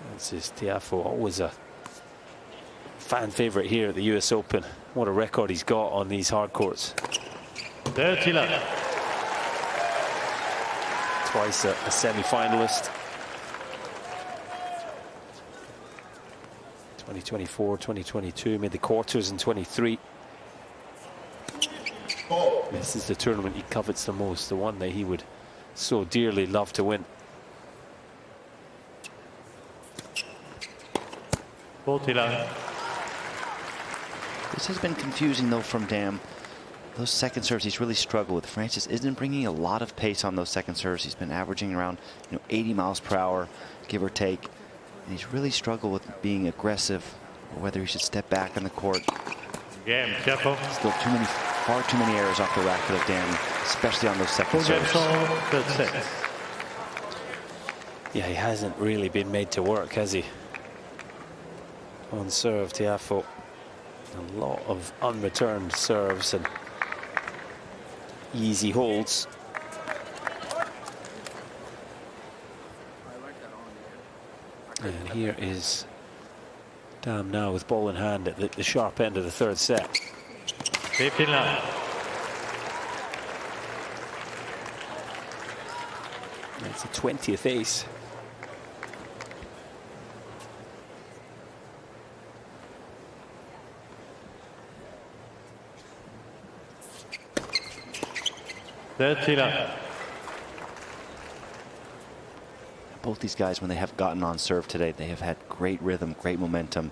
S1: Frances Tiafoe, always a fan favorite here at the US Open. What a record he's got on these hard courts. Twice a semi-finalist. 2024, 2022, made the quarters in 23. This is the tournament he covets the most, the one that he would so dearly love to win.
S3: This has been confusing though from Damm. Those second serves he's really struggled with. Frances isn't bringing a lot of pace on those second serves. He's been averaging around 80 miles per hour, give or take. And he's really struggled with being aggressive, or whether he should step back on the court. Still far too many errors off the racket of Damm, especially on those second serves.
S1: Yeah, he hasn't really been made to work, has he? On serve, Tiafoe. A lot of unreturned serves and easy holds. And here is Damm now with ball in hand at the sharp end of the third set. It's the 20th ace.
S3: Both these guys, when they have gotten on serve today, they have had great rhythm, great momentum.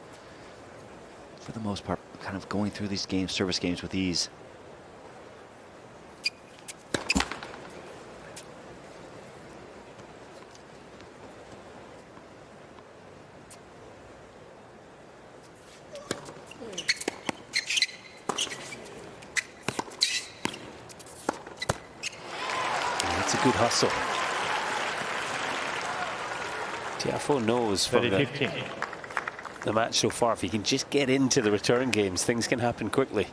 S3: For the most part, kind of going through these games, service games with ease.
S1: That's a good hustle. Tiafoe knows from the match so far, if he can just get into the return games, things can happen quickly.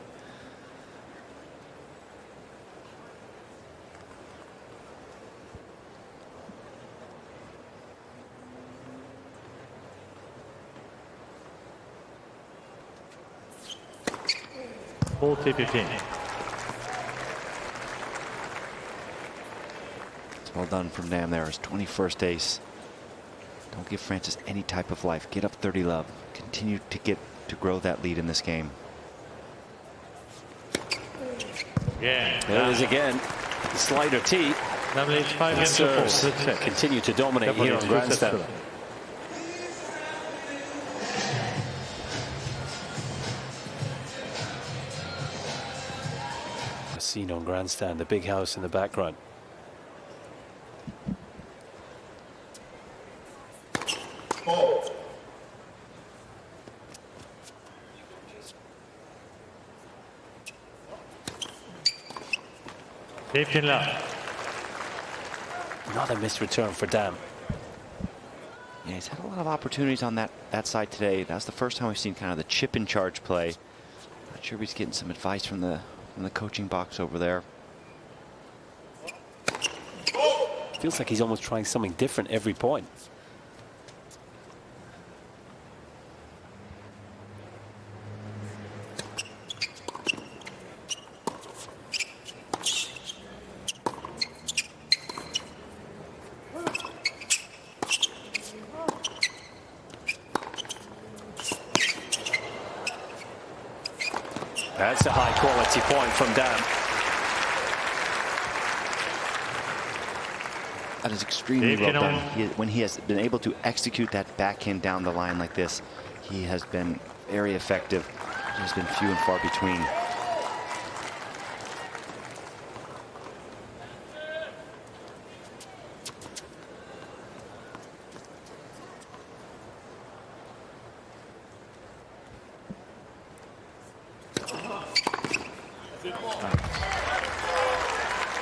S3: Well done from Damm there. His 21st ace. Don't give Frances any type of life. Get up 30 love. Continue to grow that lead in this game.
S1: There it is again. The slider tee.
S2: Namely, it's 5 games to 4.
S1: Serves
S2: That's it.
S1: continue to dominate
S2: Definitely
S1: here on
S2: 2 sets
S1: grandstand.
S2: to them.
S1: A scene on grandstand, the big house in the background.
S4: Fault.
S2: 15 left.
S1: Another missed return for Damm.
S3: Yeah, he's had a lot of opportunities on that side today. That's the first time we've seen kind of the chip in charge play. Not sure if he's getting some advice from the coaching box over there.
S1: Feels like he's almost trying something different every point. That's a high quality point from Damm.
S3: That is extremely well done. When he has been able to execute that backhand down the line like this, he has been very effective. There's been few and far between.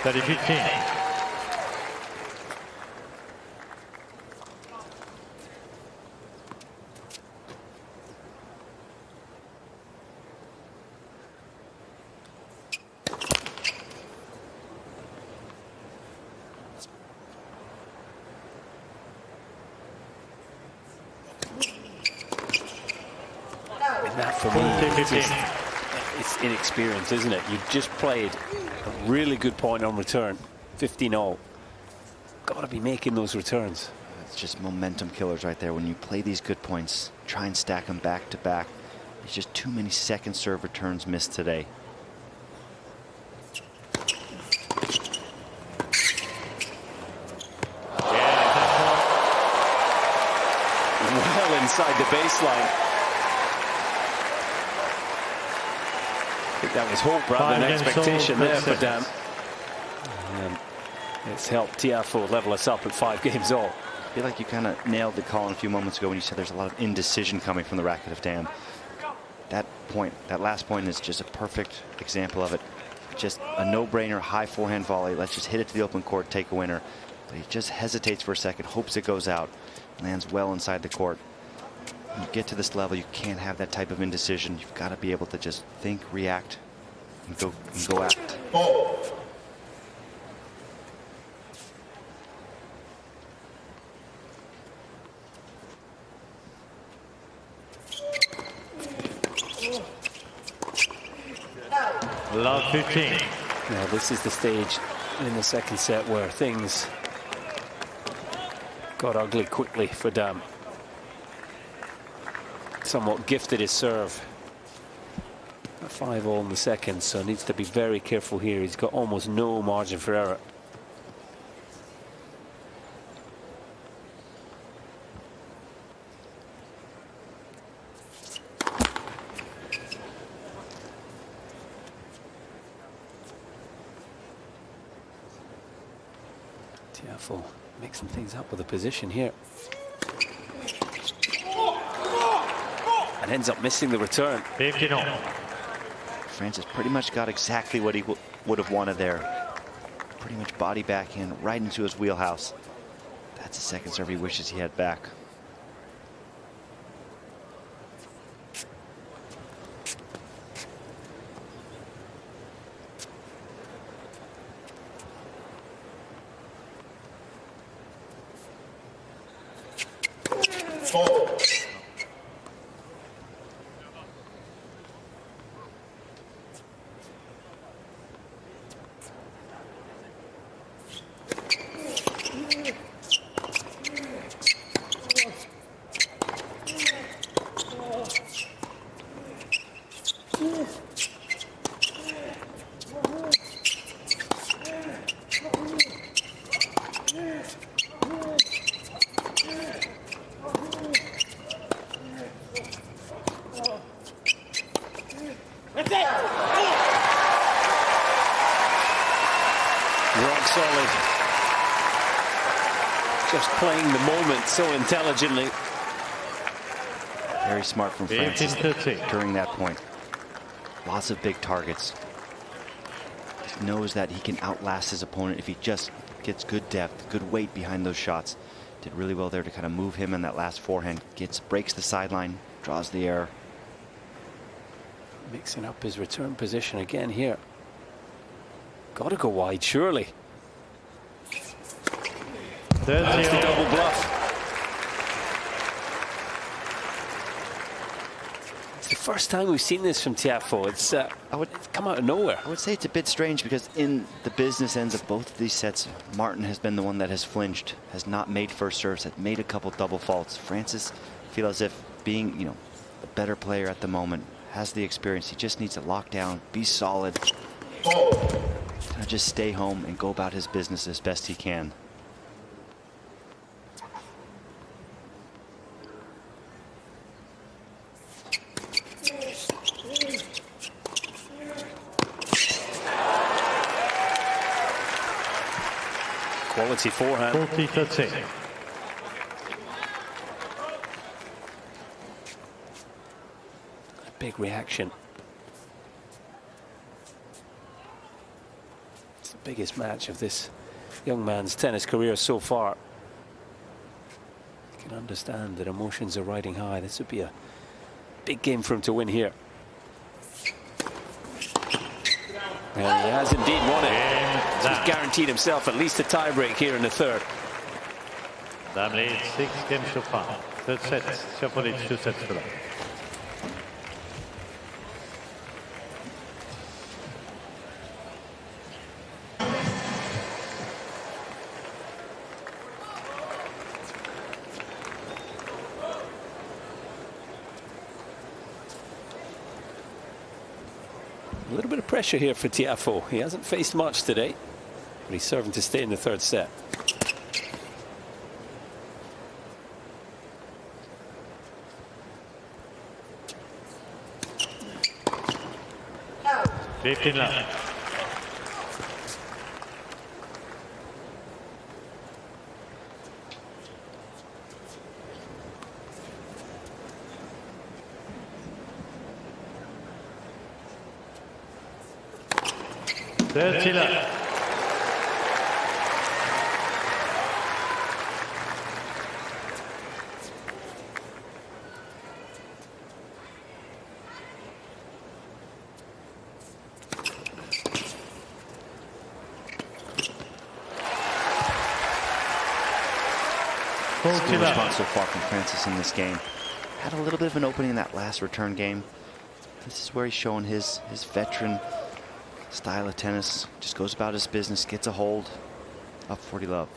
S2: That is 15.
S1: And that for me, it's inexperience, isn't it? You've just played a really good point on return, 15-0. Got to be making those returns.
S3: It's just momentum killers right there. When you play these good points, try and stack them back to back. There's just too many second serve returns missed today.
S1: Well inside the baseline. I think that was hope rather than expectation there for Damm. And it's helped Tiafoe level us up at 5 games all.
S3: I feel like you kind of nailed the call a few moments ago when you said there's a lot of indecision coming from the racket of Damm. That point, that last point, is just a perfect example of it. Just a no-brainer, high forehand volley. Let's just hit it to the open court, take a winner. But he just hesitates for a second, hopes it goes out, lands well inside the court. When you get to this level, you can't have that type of indecision. You've got to be able to just think, react, and go act.
S4: Fault.
S2: Love 15.
S1: Now this is the stage in the second set where things got ugly quickly for Damm. Somewhat gifted his serve. 5-all in the second, so needs to be very careful here. He's got almost no margin for error. Tiafoe mixing things up with the position here. And ends up missing the return.
S2: 15-0.
S3: Frances pretty much got exactly what he would have wanted there. Pretty much body backhand right into his wheelhouse. That's the second serve he wishes he had back.
S4: Fault.
S1: playing the moment so intelligently.
S3: Very smart from Frances during that point. Lots of big targets. Just knows that he can outlast his opponent if he just gets good depth, good weight behind those shots. Did really well there to kind of move him in that last forehand. Breaks the sideline, draws the error.
S1: Mixing up his return position again here. Got to go wide, surely. That's the double bluff. It's the first time we've seen this from Tiafoe. It's come out of nowhere.
S3: I would say it's a bit strange because in the business ends of both of these sets, Martin has been the one that has flinched, has not made first serves, has made a couple double faults. Frances feel as if being, you know, a better player at the moment, has the experience. He just needs to lock down, be solid, kind of just stay home and go about his business as best he can.
S1: Quality forehand.
S2: 40-13.
S1: A big reaction. It's the biggest match of this young man's tennis career so far. You can understand that emotions are riding high. This would be a big game for him to win here. And he has indeed won it. So he's guaranteed himself at least a tiebreak here in the third.
S2: Damm leads 6 games so far. Third set, Tiafoe leads 2 sets to love.
S1: A little bit of pressure here for Tiafoe. He hasn't faced much today, but he's serving to stay in the third set.
S2: Oh. 15 love.
S3: Good response so far from Frances in this game. Had a little bit of an opening in that last return game. This is where he's showing his veteran style of tennis. Just goes about his business, gets a hold, up 40 love.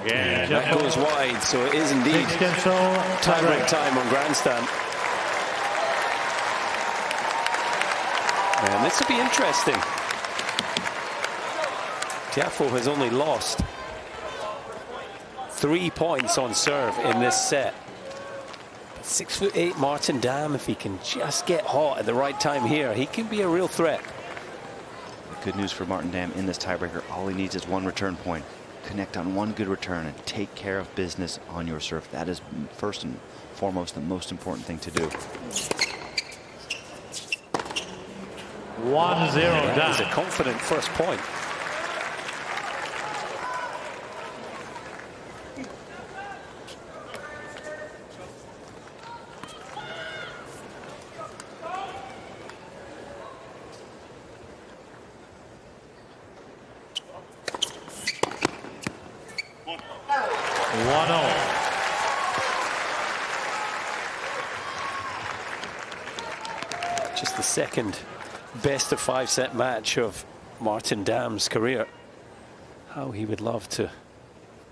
S1: Yeah, that goes wide, so it is indeed tiebreak time on grandstand. And this will be interesting. Tiafoe has only lost 3 points on serve in this set. 6'8" Martin Damm, if he can just get hot at the right time here, he can be a real threat.
S3: Good news for Martin Damm in this tiebreaker. All he needs is one return point. Connect on one good return and take care of business on your serve. That is first and foremost the most important thing to do.
S2: 1-0 down.
S1: That is a confident first point. Just the second best of 5 set match of Martin Damm's career. How he would love to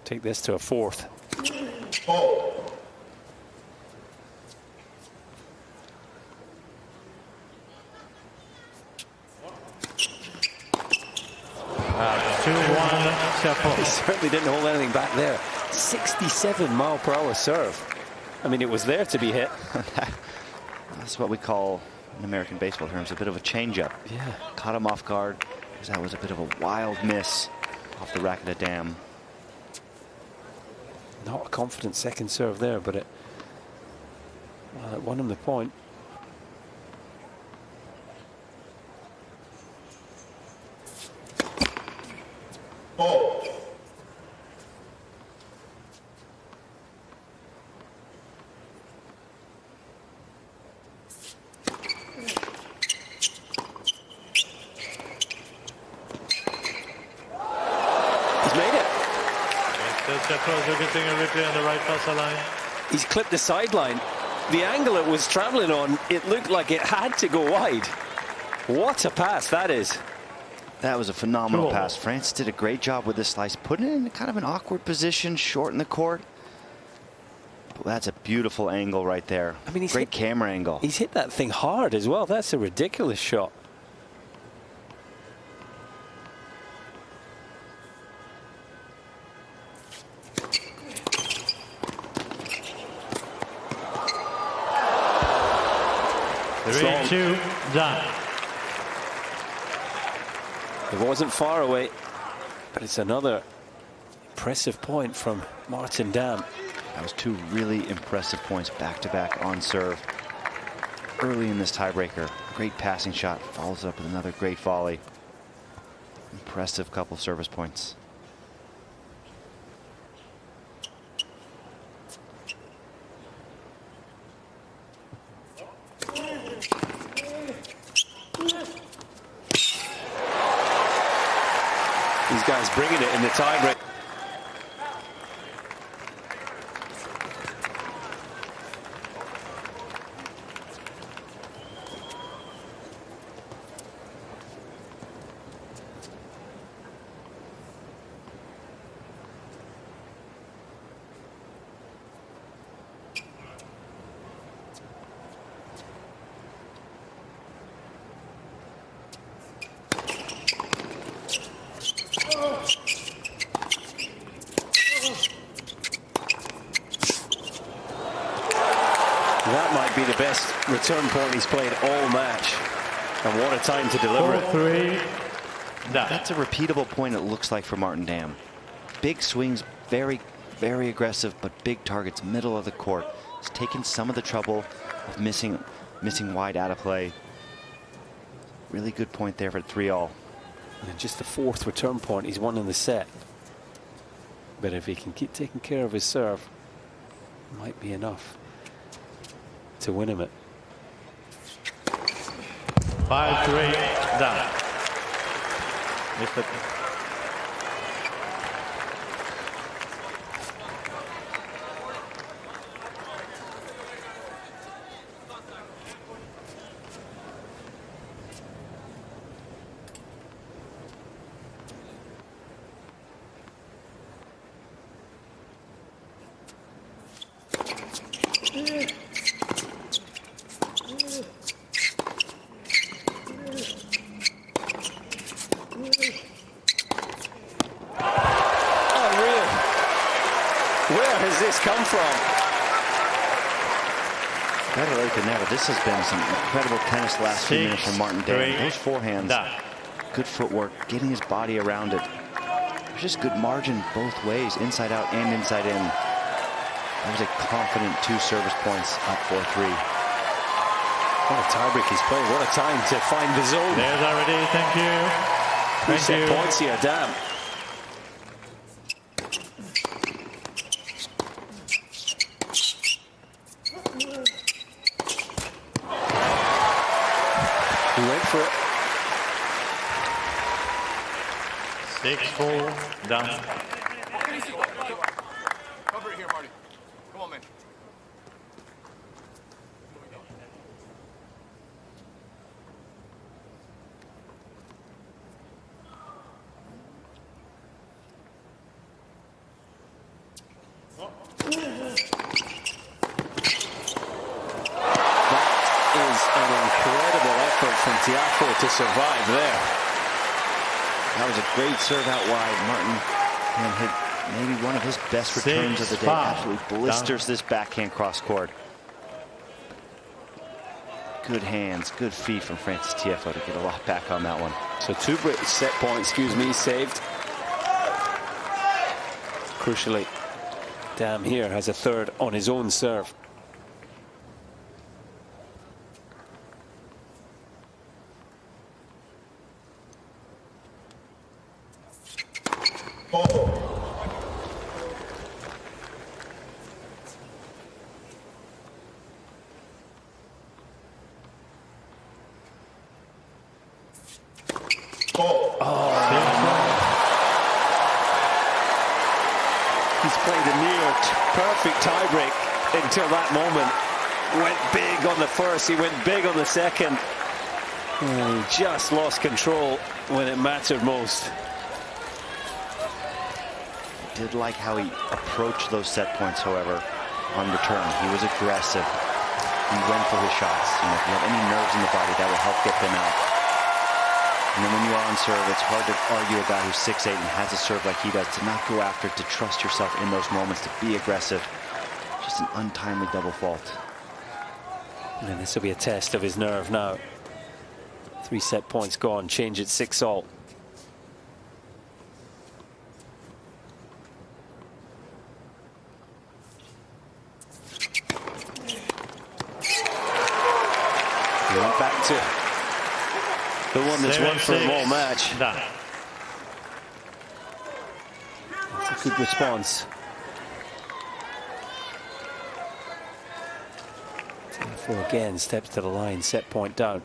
S1: take this to a fourth.
S4: Oh.
S2: 2-1 Tiafoe.
S1: He certainly didn't hold anything back there. 67 mile per hour serve. I mean, it was there to be hit.
S3: That's what we call, in American baseball terms, a bit of a changeup.
S1: Yeah.
S3: Caught him off guard, because that was a bit of a wild miss off the racket of Damm.
S1: Not a confident second serve there, but it won him the point.
S4: Ball.
S1: He's made it.
S2: Tiafoe getting a replay on the right buzzer line.
S1: He's clipped the sideline. The angle it was traveling on, it looked like it had to go wide. What a pass that is.
S3: That was a phenomenal
S2: Cool.
S3: pass. Frances did a great job with this slice, putting it in kind of an awkward position, short in the court. But that's a beautiful angle right there.
S1: I mean,
S3: great camera angle.
S1: He's hit that thing hard as well. That's a ridiculous shot.
S2: Three, two, Damm.
S1: It wasn't far away, but it's another impressive point from Martin Damm.
S3: That was two really impressive points back-to-back on serve. Early in this tiebreaker, great passing shot, follows up with another great volley. Impressive couple service points.
S1: These guys bringing it in the tiebreak. That might be the best return point he's played all match. And what a time to deliver it.
S2: 4-3, Damm.
S3: That's a repeatable point, it looks like, for Martin Damm. Big swings, very, very aggressive, but big targets, middle of the court. He's taken some of the trouble of missing wide out of play. Really good point there for 3-all.
S1: And just the fourth return point, he's won in the set. But if he can keep taking care of his serve, it might be enough to win him it.
S2: 5-3, Damm. Mr.
S1: Unreal. Where has this come from?
S3: Better late than never. This has been some incredible tennis the last few minutes from Martin Damm.
S2: 6-3,
S3: Those forehands,
S2: Damm.
S3: good footwork, getting his body around it. There's just good margin both ways, inside out and inside in. That was a confident 2 service points, up 4-3.
S1: What a tiebreak he's played. What a time to find the zone.
S2: There's already, thank you.
S1: Two
S2: Thank
S1: set
S2: you.
S1: points here, Damm. He went for it.
S2: 6-4, Damm.
S6: Cover it here, Marty. Come on, man.
S1: That is an incredible effort from Tiafoe to survive there.
S3: That was a great serve out wide. Martin Damm hit maybe one of his best returns of the day.
S2: 6-5.
S3: Absolutely blisters this backhand cross court. Good hands, good feet from Frances Tiafoe to get a lot back on that one.
S1: So 2 set points, saved. Crucially, Damm here has a 3rd on his own serve. He's played a near perfect tiebreak until that moment. Went big on the first, he went big on the second. And he just lost control when it mattered most.
S3: Did like how he approached those set points, however, on return. He was aggressive. He went for his shots. You know, if you have any nerves in the body, that will help get them out. And then when you are on serve, it's hard to argue a guy who's 6'8" and has a serve like he does to not go after it, to trust yourself in those moments, to be aggressive. Just an untimely double fault.
S1: And this will be a test of his nerve now. 3 set points gone, change it 6-all. He went back to the one that's won for him all match.
S2: Damm.
S1: That's a good response. Tiafoe again steps to the line, set point down.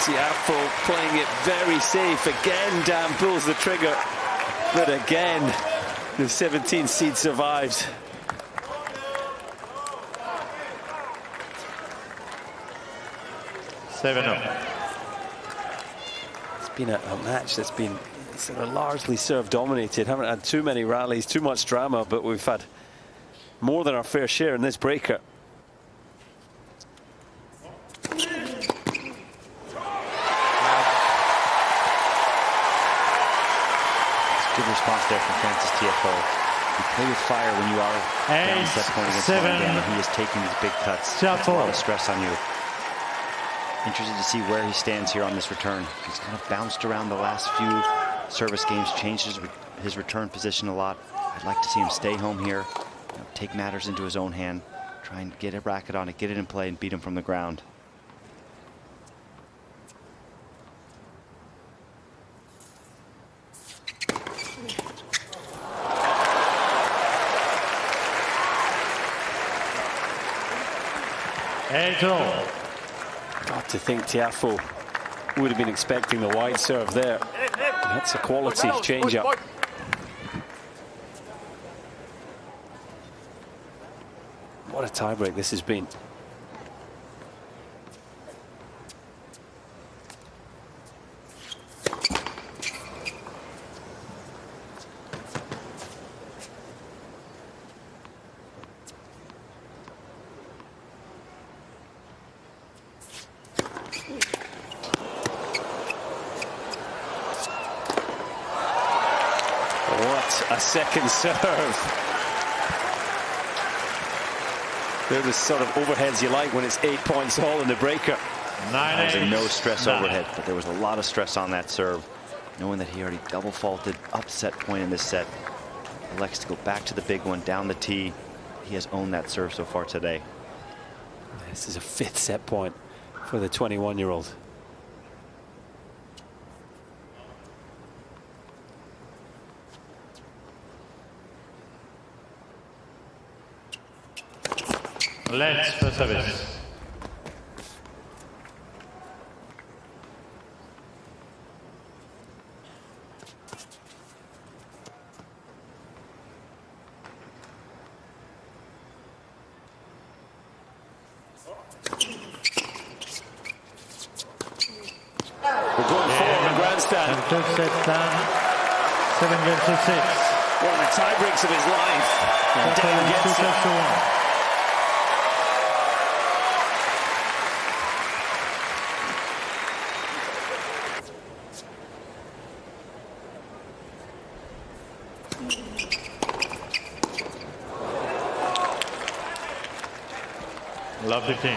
S1: Tiafoe playing it very safe. Again, Damm pulls the trigger. But again, the 17th seed survives. It's been a match that's been sort of largely serve dominated. Haven't had too many rallies, too much drama, but we've had more than our fair share in this breaker.
S3: Good response there from Frances Tiafoe. You play with fire when you are down set point against one again, and he is taking these big cuts. That's a lot of stress on you. Interested to see where he stands here on this return. He's kind of bounced around the last few service games, changed his return position a lot. I'd like to see him stay home here, you know, take matters into his own hand, try and get a racket on it, get it in play, and beat him from the ground.
S1: Got to think Tiafoe would have been expecting the wide serve there. That's a quality change-up. What a tiebreak this has been. What a second serve. They're the sort of overheads you like when it's 8 points all in the breaker.
S3: That was a no stress overhead, but there was a lot of stress on that serve. Knowing that he already double faulted upset point in this set, elects to go back to the big one down the tee. He has owned that serve so far today.
S1: This is a 5th set point for the 21-year-old.
S2: Let's for service.
S1: We're going forward on the grandstand.
S2: And third set down. 7 games to 6.
S1: One of the tie breaks of his life. And Damm
S2: Tiafoe
S1: gets
S2: 2
S1: it.
S2: sets to 1. Love 15.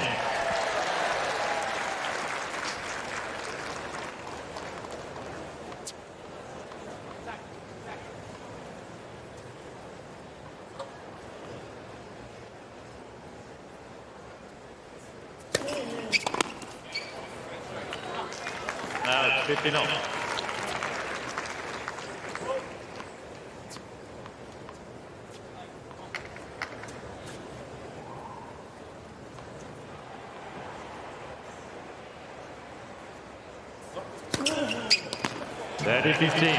S2: Now it's 15 off. That is 15.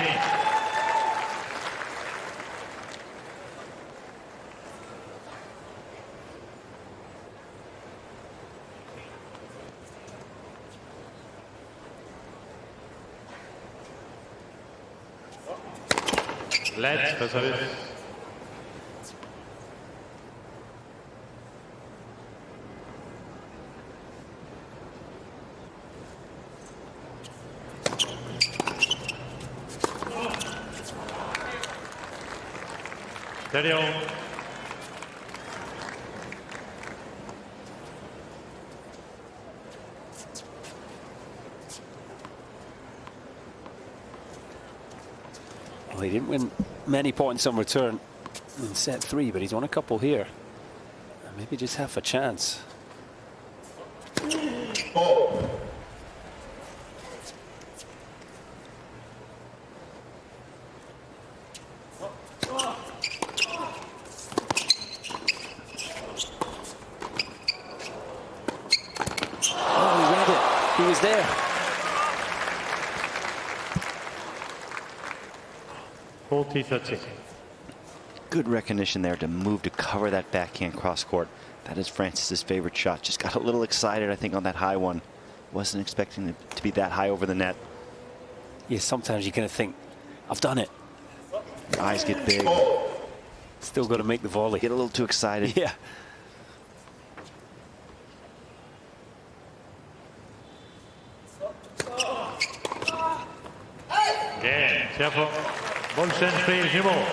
S2: Let's for service. Steady on.
S1: Well, he didn't win many points on return in set 3, but he's won a couple here. And maybe just half a chance.
S4: Ball.
S1: Oh, he read it. He was there.
S3: Good recognition there to move to cover that backhand cross court. That is Frances's favorite shot. Just got a little excited, I think, on that high one. Wasn't expecting it to be that high over the net.
S1: Yeah, sometimes you're going to think, I've done it.
S3: Your eyes get big.
S1: Still got to make the volley.
S3: Get a little too excited.
S1: Yeah.
S2: Game, Tiafoe. Bolchen Jumeau.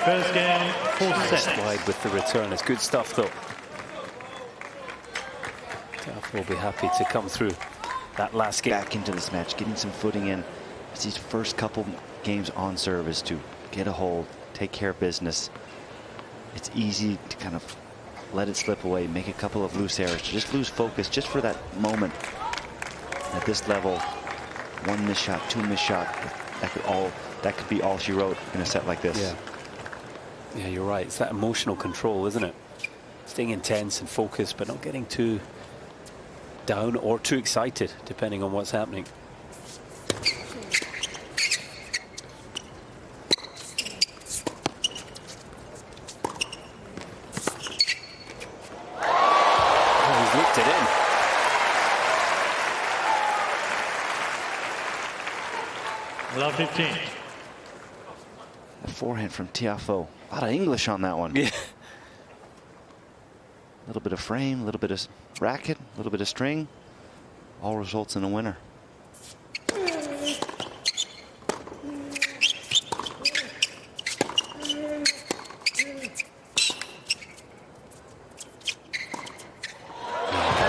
S2: First game, 4 sets.
S1: Wide with the return. It's good stuff, though. Tiafoe will be happy to come through that last game.
S3: Back into this match, getting some footing in. It's these first couple games on serve is to get a hold, take care of business. It's easy to kind of let it slip away, make a couple of loose errors, to just lose focus just for that moment. At this level, one missed shot, two missed shot, that could be all she wrote in a set like this.
S1: Yeah. Yeah, you're right. It's that emotional control, isn't it? Staying intense and focused, but not getting too down or too excited, depending on what's happening. Oh, he's looked it in.
S2: Love 15.
S3: The forehand from Tiafoe. A lot of English on that one.
S1: Yeah.
S3: A little bit of frame, a little bit of racket, a little bit of string. All results in a winner.
S1: That's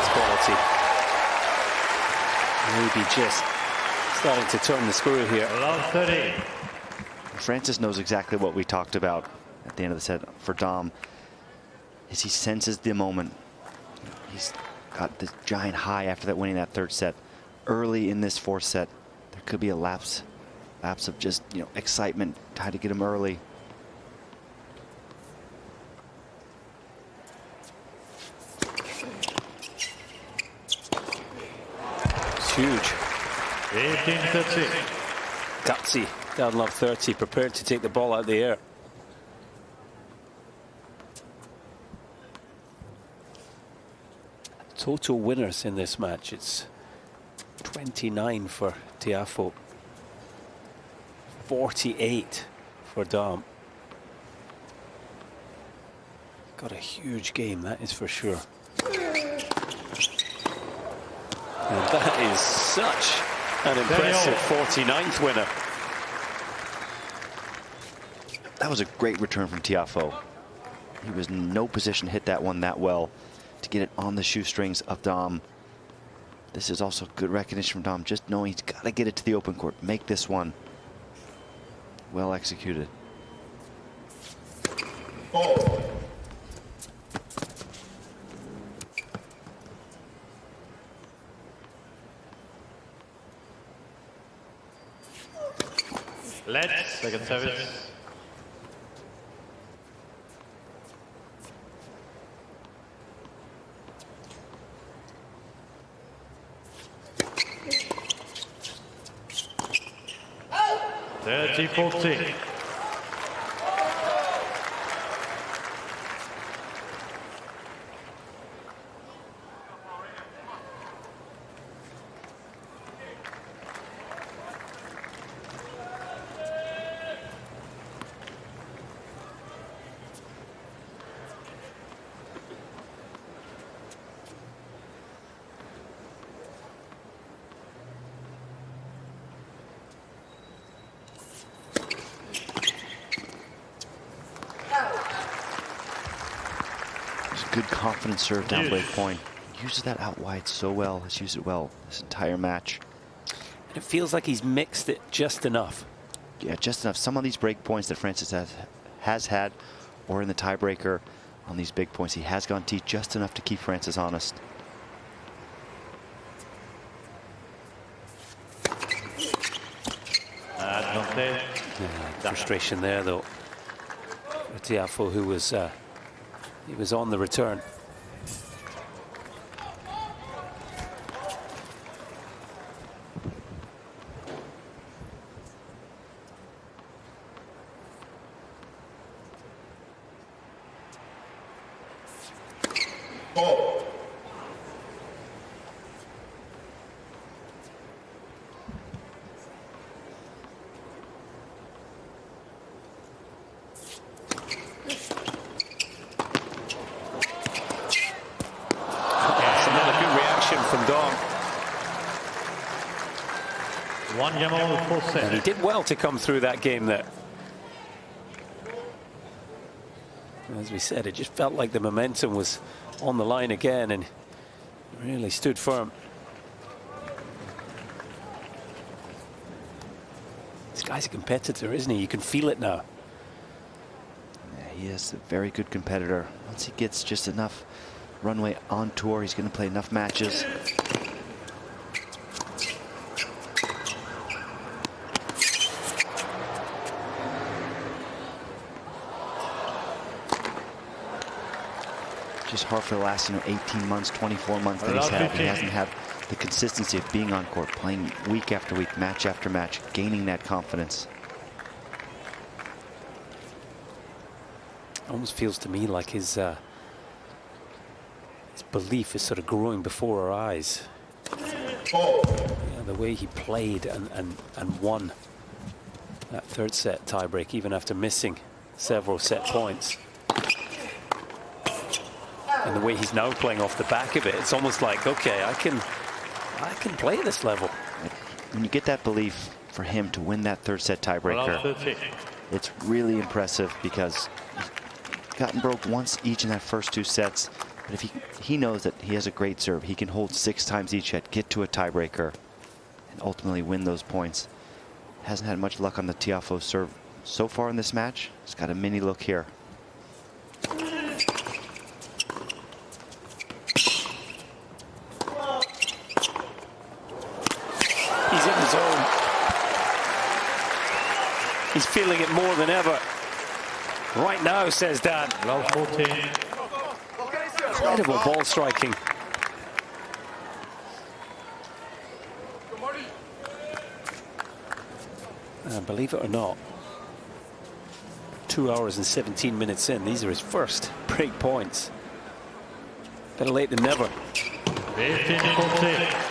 S1: quality. Maybe just starting to turn the screw here.
S2: Love 30.
S3: Frances knows exactly what we talked about at the end of the set for Damm. Is he senses the moment. He's got this giant high after that winning that third set. Early in this fourth set, there could be a lapse of just, you know, excitement, try to get him early.
S1: huge.
S2: 18-30.
S1: Gutsy, down love 30, prepared to take the ball out of the air. Total winners in this match, it's 29 for Tiafoe, 48 for Damm. Got a huge game, that is for sure. And that is such an impressive 49th winner.
S3: That was a great return from Tiafoe. He was in no position to hit that one that well, to get it on the shoestrings of Damm. This is also good recognition from Damm, just knowing he's got to get it to the open court, make this one well executed.
S4: Ball.
S2: Let's second service. Oh! 30-14.
S3: Good confident serve down break point. Uses that out wide so well. Has used it well this entire match.
S1: And it feels like he's mixed it just enough.
S3: Yeah, just enough. Some of these break points that Frances has had, or in the tiebreaker on these big points, he has gone deep just enough to keep Frances honest.
S1: Frustration there, though. For Tiafoe, who was he was on the return.
S4: Ball.
S1: From Damm.
S2: And
S1: he did well to come through that game there. As we said, it just felt like the momentum was on the line again and really stood firm. This guy's a competitor, isn't he? You can feel it now.
S3: Yeah, he is a very good competitor. Once he gets just enough runway on tour, he's going to play enough matches. Just hard for the last 18 months, 24 months that he's had. He hasn't had the consistency of being on court, playing week after week, match after match, gaining that confidence.
S1: Almost feels to me like his belief is sort of growing before our eyes.
S4: Ball.
S1: Yeah, the way he played and won that third set tiebreak, even after missing several set points. And the way he's now playing off the back of it, it's almost like, okay, I can play at this level.
S3: When you get that belief for him to win that third set tiebreaker, it's really impressive because he's gotten broke once each in that first two sets. But if he knows that he has a great serve, he can hold 6 times each set, get to a tiebreaker, and ultimately win those points. Hasn't had much luck on the Tiafoe serve so far in this match. He's got a mini look here.
S1: He's in the zone. He's feeling it more than ever. Right now, says Dan.
S2: Love 14.
S1: Incredible ball striking. And believe it or not, 2 hours and 17 minutes in, these are his first break points. Better late than never.
S2: 15-14.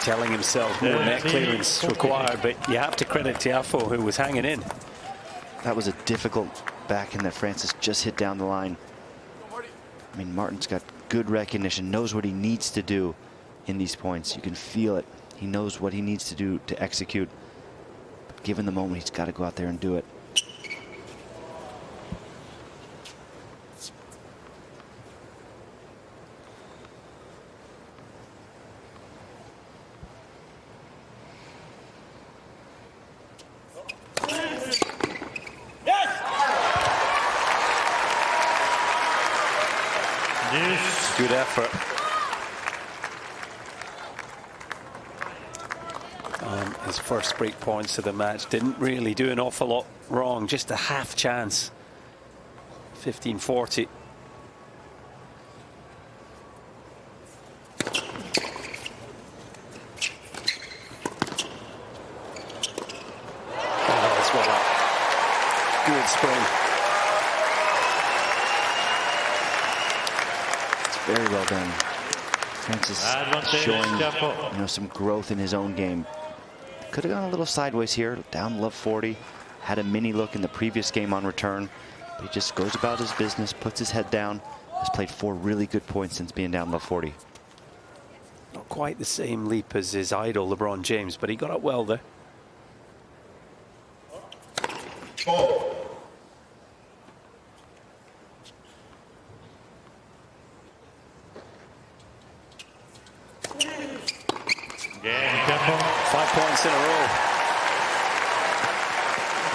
S1: Telling himself more net clearance required, but you have to credit Tiafoe, who was hanging in.
S3: That was a difficult backhand that Frances just hit down the line. I mean, Martin's got good recognition, knows what he needs to do in these points. You can feel it. He knows what he needs to do to execute. But given the moment, he's got to go out there and do it.
S1: Good effort. His first break points of the match didn't really do an awful lot wrong, just a half chance. 15-40. Good spring.
S3: Very well done. Frances showing, some growth in his own game. Could have gone a little sideways here, down love 40. Had a mini look in the previous game on return. But he just goes about his business, puts his head down. Has played 4 really good points since being down love 40.
S1: Not quite the same leap as his idol, LeBron James, but he got up well there.
S4: Oh.
S2: Again,
S1: 5 points in a row.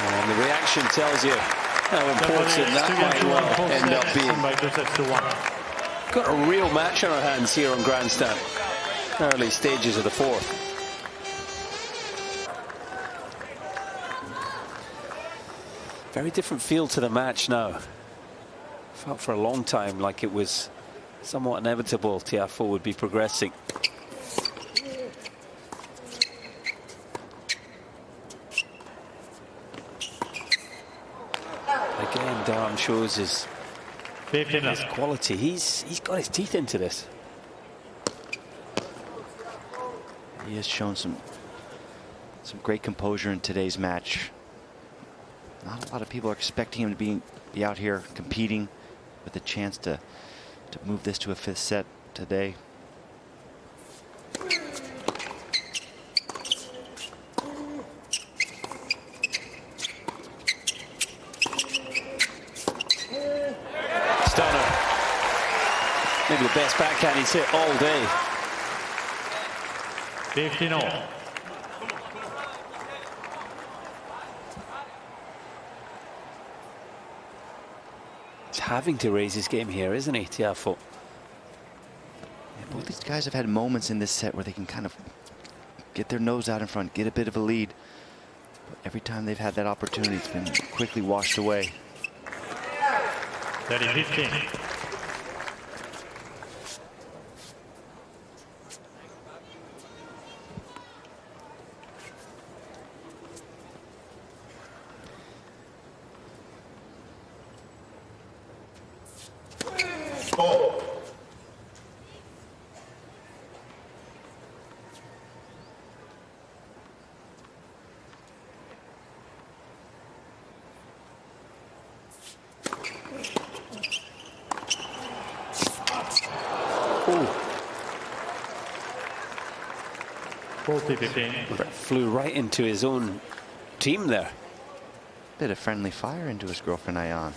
S1: And the reaction tells you how important that might well end up being. Got a real match on our hands here on Grandstand. Early stages of the fourth. Very different feel to the match now. Felt for a long time like it was somewhat inevitable Tiafoe would be progressing. Again, Damm shows his quality. He's got his teeth into this.
S3: He has shown some great composure in today's match. Not a lot of people are expecting him to be out here competing with a chance to move this to a 5th set today.
S1: Stunner. Maybe the best backhand he's hit all day.
S2: 15-all.
S1: He's having to raise his game here, isn't he, Tiafoe?
S3: Both these guys have had moments in this set where they can kind of get their nose out in front, get a bit of a lead. But every time they've had that opportunity, it's been quickly washed away.
S2: 30-15.
S4: Oh.
S1: Flew right into his own team there.
S3: Bit of friendly fire into his girlfriend, Aryna.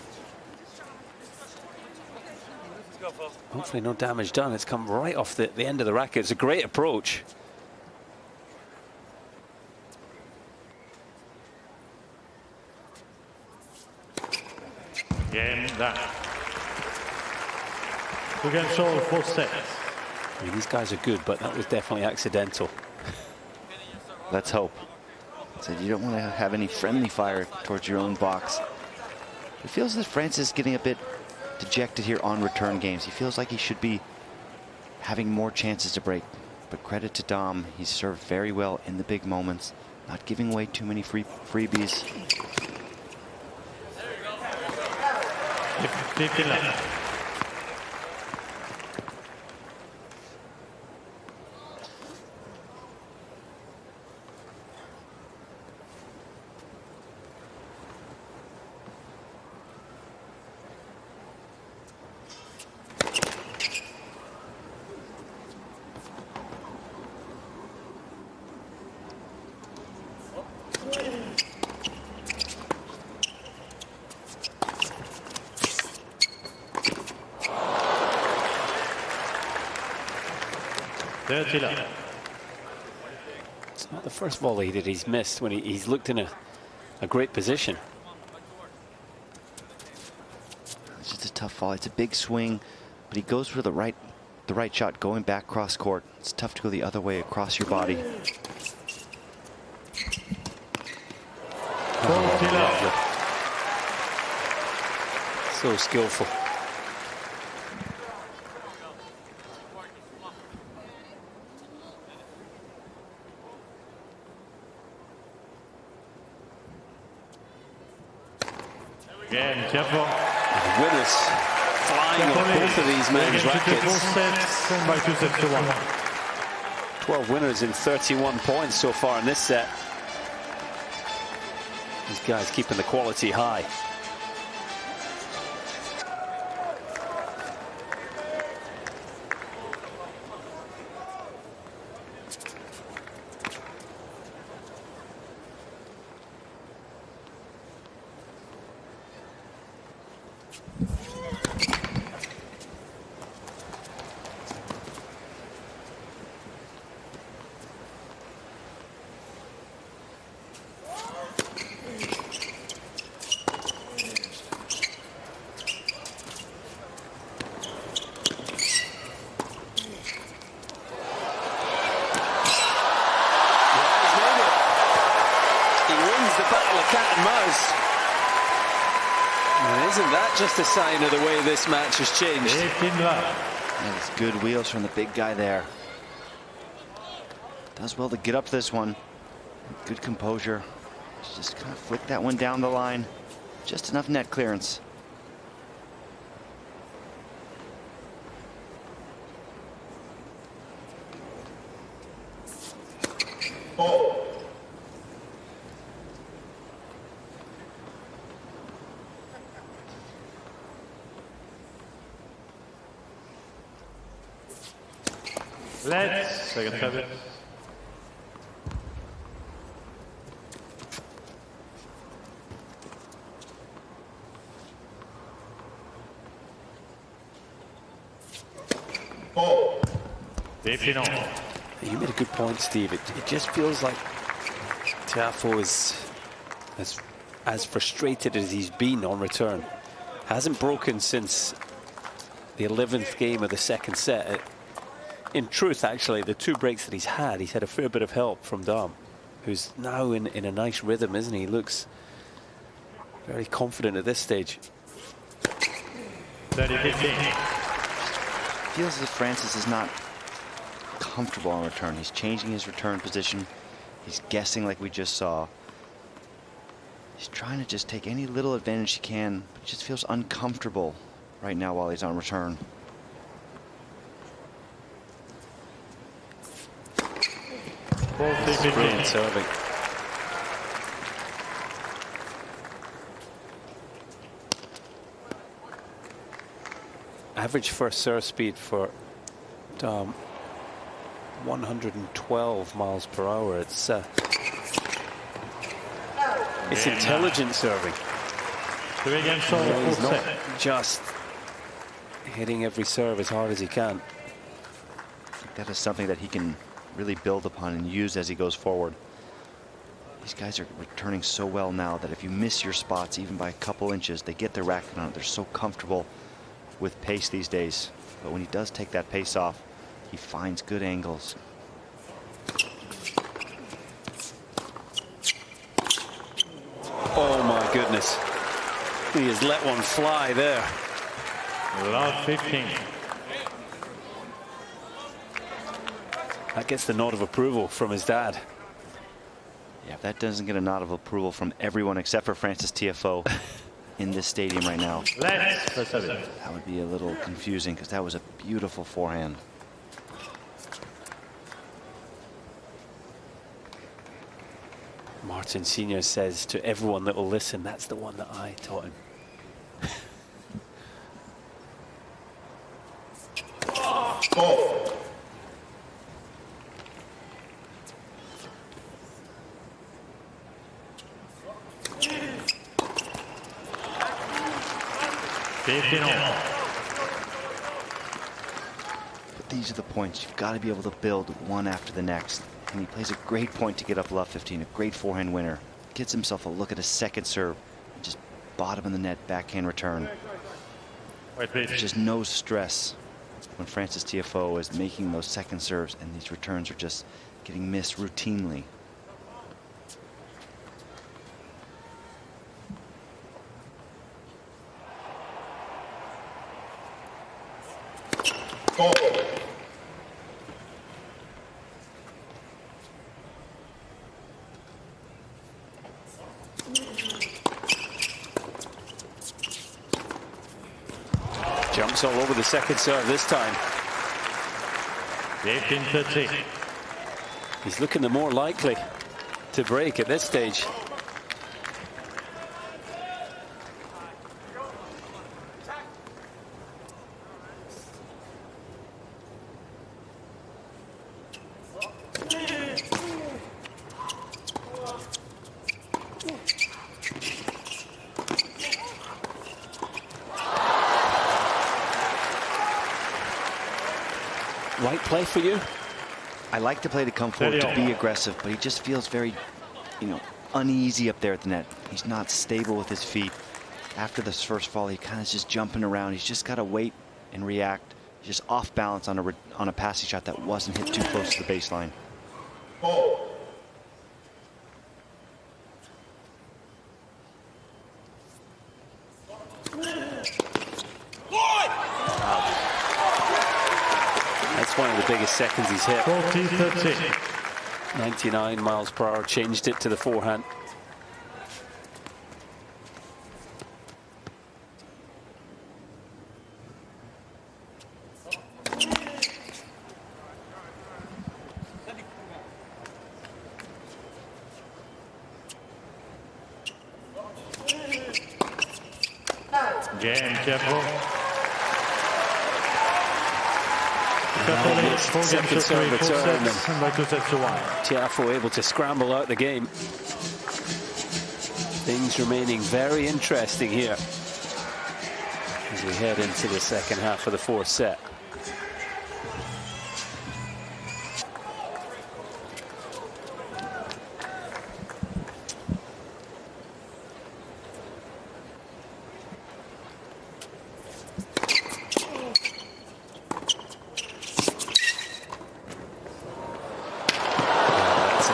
S1: Hopefully no damage done. It's come right off the end of the racket. It's a great approach.
S2: Game done. 2 games all, 4 sets.
S1: I mean, these guys are good, but that was definitely accidental.
S3: Let's hope. So you don't want to have any friendly fire towards your own box. It feels that Frances is getting a bit dejected here on return games. He feels like he should be having more chances to break. But credit to Damm, he's served very well in the big moments, not giving away too many freebies.
S2: 15 left.
S1: It's not the first volley that he's missed when he's looked in a great position.
S3: It's just a tough volley. It's a big swing, but he goes for the right shot going back cross court. It's tough to go the other way across your body.
S1: So skillful.
S2: Again, Tiafoe.
S1: Winners flying on both of these men's rackets. 12 winners in 31 points so far in this set. These guys keeping the quality high. Isn't that just a sign of the way this match has changed?
S3: That's good wheels from the big guy there. Does well to get up this one. Good composure. Just kind of flick that one down the line. Just enough net clearance.
S4: Oh.
S2: Let's second service.
S4: Oh.
S2: 15 all.
S1: You made a good point, Steve. It just feels like Tiafoe is as frustrated as he's been on return. Hasn't broken since the 11th game of the second set. In truth, actually, the 2 breaks that he's had a fair bit of help from Damm, who's now in a nice rhythm, isn't he? He looks very confident at this stage.
S2: 30-15.
S3: Feels as if Frances is not comfortable on return. He's changing his return position. He's guessing like we just saw. He's trying to just take any little advantage he can, but just feels uncomfortable right now while he's on return.
S1: Brilliant serving. Average first serve speed for Damm, 112 miles per hour. It's intelligent serving.
S2: He's
S1: not just hitting every serve as hard as he can.
S3: I think that is something that he can really build upon and use as he goes forward. These guys are returning so well now that if you miss your spots even by a couple inches, they get their racket on it. They're so comfortable with pace these days. But when he does take that pace off, he finds good angles.
S1: Oh my goodness. He has let one fly there.
S2: Love 15.
S1: That gets the nod of approval from his dad.
S3: Yeah, if that doesn't get a nod of approval from everyone except for Frances Tiafoe in this stadium right now,
S2: Let's for 7.
S3: that would be a little confusing because that was a beautiful forehand.
S1: Martin Sr. says to everyone that will listen, that's the one that I taught him.
S4: Ball.
S3: But these are the points you've got to be able to build one after the next. And he plays a great point to get up love 15, a great forehand winner. Gets himself a look at his second serve, just bottom of the net backhand return. There's just no stress when Frances Tiafoe is making those second serves, and these returns are just getting missed routinely.
S4: Ball.
S1: Jumps all over the second serve this time.
S2: 18-13.
S1: He's looking the more likely to break at this stage. Right play for you?
S3: I like to play to come forward, to be aggressive, but he just feels very, uneasy up there at the net. He's not stable with his feet. After this first volley, he kind of just jumping around. He's just got to wait and react. He's just off balance on a passing shot that wasn't hit too close to the baseline.
S4: Ball.
S1: That's one of the biggest seconds he's hit.
S2: 40-13.
S1: 99 miles per hour, changed it to the forehand.
S2: Tiafoe.
S1: Second serve return.
S2: By 2 sets to 1.
S1: Tiafoe able to scramble out the game. Things remaining very interesting here as we head into the second half of the fourth set.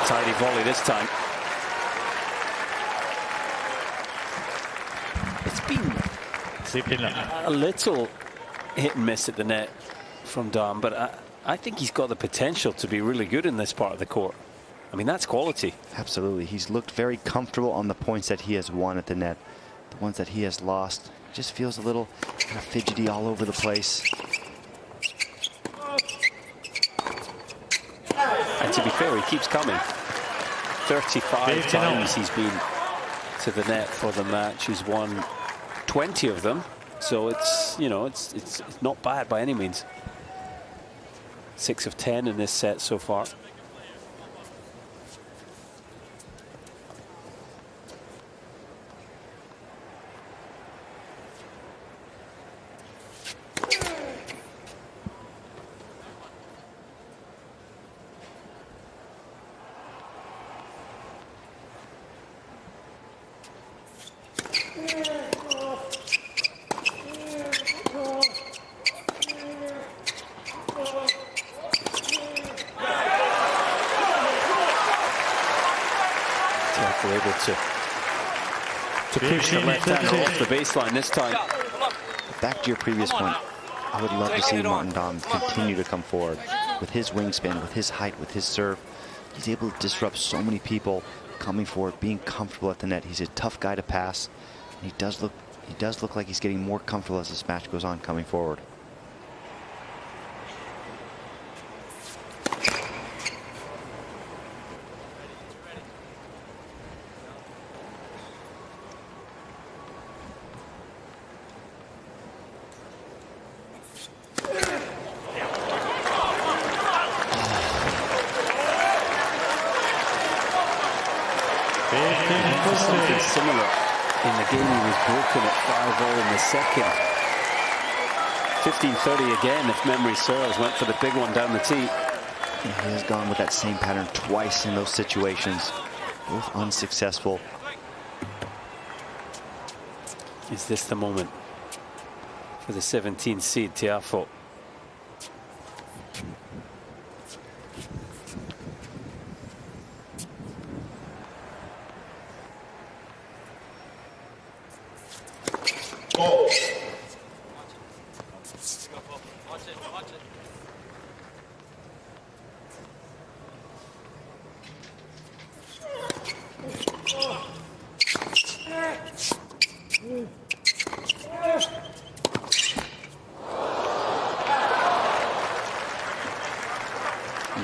S1: Tidy volley this time. It's been a little hit and miss at the net from Damm, but I think he's got the potential to be really good in this part of the court. I mean, that's quality.
S3: Absolutely. He's looked very comfortable on the points that he has won at the net. The ones that he has lost, just feels a little kind of fidgety all over the place.
S1: And to be fair, he keeps coming. 35 times he's been to the net for the match. He's won 20 of them. So it's, it's not bad by any means. 6 of 10 in this set so far. to push the left-hander off the baseline this time.
S3: Back to your previous point, I would love to see Martin Damm continue to come forward. With his wingspan, with his height, with his serve, he's able to disrupt so many people coming forward, being comfortable at the net. He's a tough guy to pass. And he does look like he's getting more comfortable as this match goes on coming forward.
S1: Something similar in the game. He was broken at 5-0 in the second. 15-30 again, if memory serves. Went for the big one down the tee.
S3: He has gone with that same pattern twice in those situations, both unsuccessful.
S1: Is this the moment for the 17th seed Tiafoe?
S4: Ball.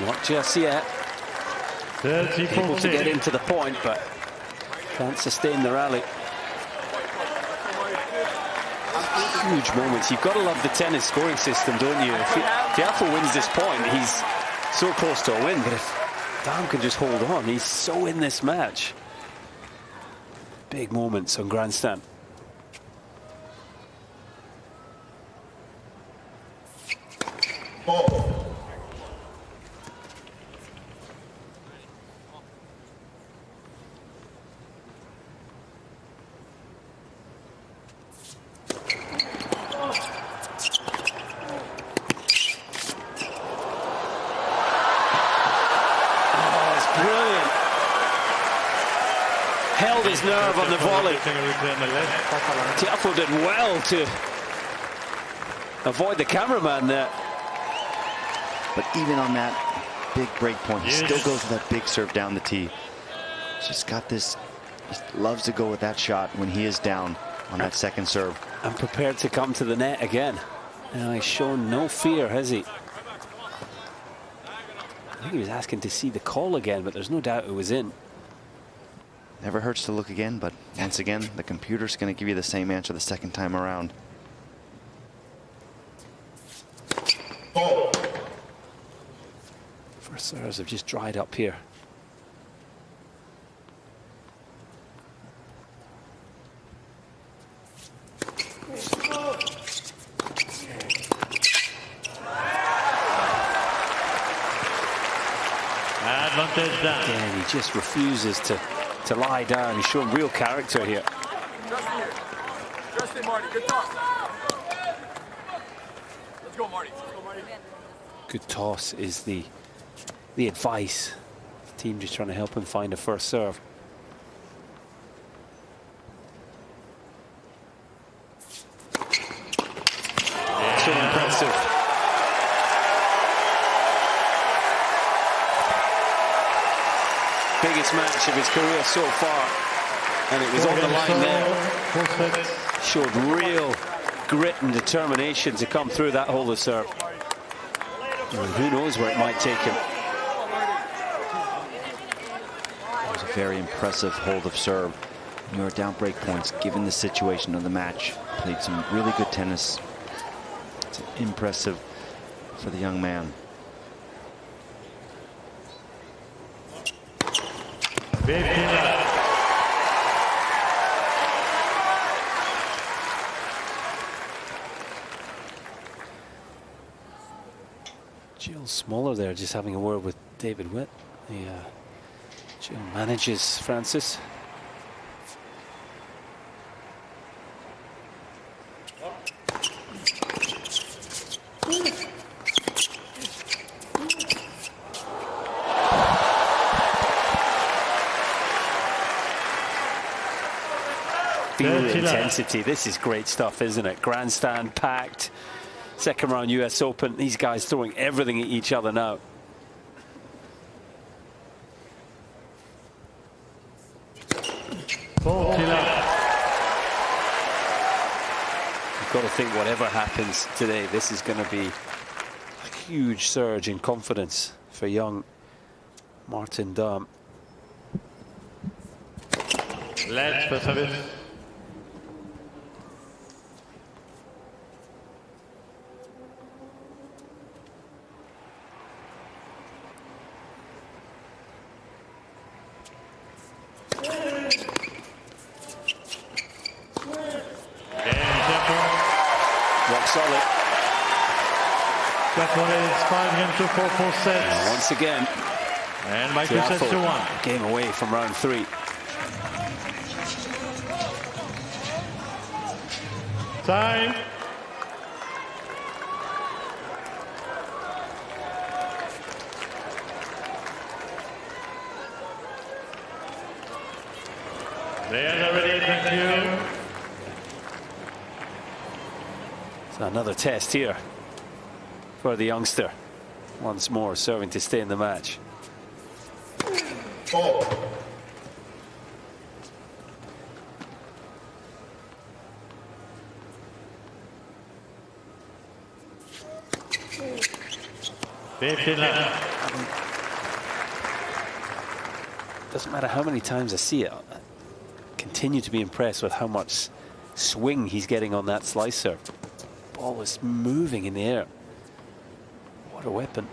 S1: Not just yet.
S2: 30
S1: Able to get into the point, but can't sustain the rally. Huge moments. You've got to love the tennis scoring system, don't you? If Tiafoe wins this point, he's so close to a win. But if Damm can just hold on, he's so in this match. Big moments on grandstand.
S4: Ball.
S1: Held his nerve on the volley. Tiafoe did well to avoid the cameraman there.
S3: But even on that big break point, he still goes with that big serve down the tee. He's just got this, he loves to go with that shot when he is down on that second serve.
S1: And prepared to come to the net again. And he's shown no fear, has he? I think he was asking to see the call again, but there's no doubt it was in.
S3: Never hurts to look again, but once again, the computer's going to give you the same answer the second time around.
S4: Ball.
S1: First serves have just dried up here.
S2: Advantage down.
S1: Again, he just refuses to lie down. He's showing real character here.
S6: Justin, Marty, good toss. Let's go, Marty.
S1: Good toss is the advice. The team just trying to help him find a first serve. So impressive. Biggest match of his career so far, and it was on the line there. Showed real grit and determination to come through that hold of serve. And who knows where it might take him.
S3: It was a very impressive hold of serve. You are down break points given the situation of the match. Played some really good tennis. It's impressive for the young man.
S1: Jill Smaller there, just having a word with David Witt. Jill manages Frances. intensity. This is great stuff, isn't it? Grandstand packed. Second round US Open. These guys throwing everything at each other now. You've got to think whatever happens today, this is going to be a huge surge in confidence for young Martin Damm.
S2: Let's for service.
S1: Rock solid.
S2: That one is 5 games to 4 full sets.
S1: And once again,
S2: And by 2 sets to 1.
S1: Game away from round 3.
S2: Time. They are ready, thank you.
S1: So another test here for the youngster. Once more serving to stay in the match.
S4: Ball.
S1: Doesn't matter how many times I see it, I continue to be impressed with how much swing he's getting on that slice serve. Ball is moving in the air. What a weapon.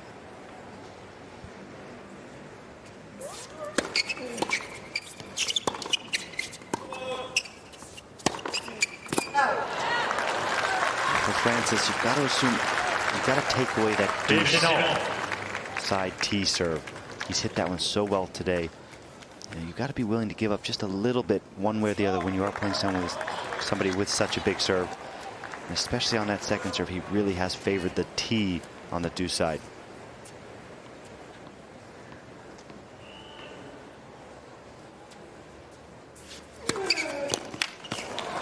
S3: For Frances, you've got to assume, you've got to take away that deuce side T serve. He's hit that one so well today. You've got to be willing to give up just a little bit one way or the other when you are playing somebody with such a big serve. And especially on that second serve, he really has favored the T on the deuce side.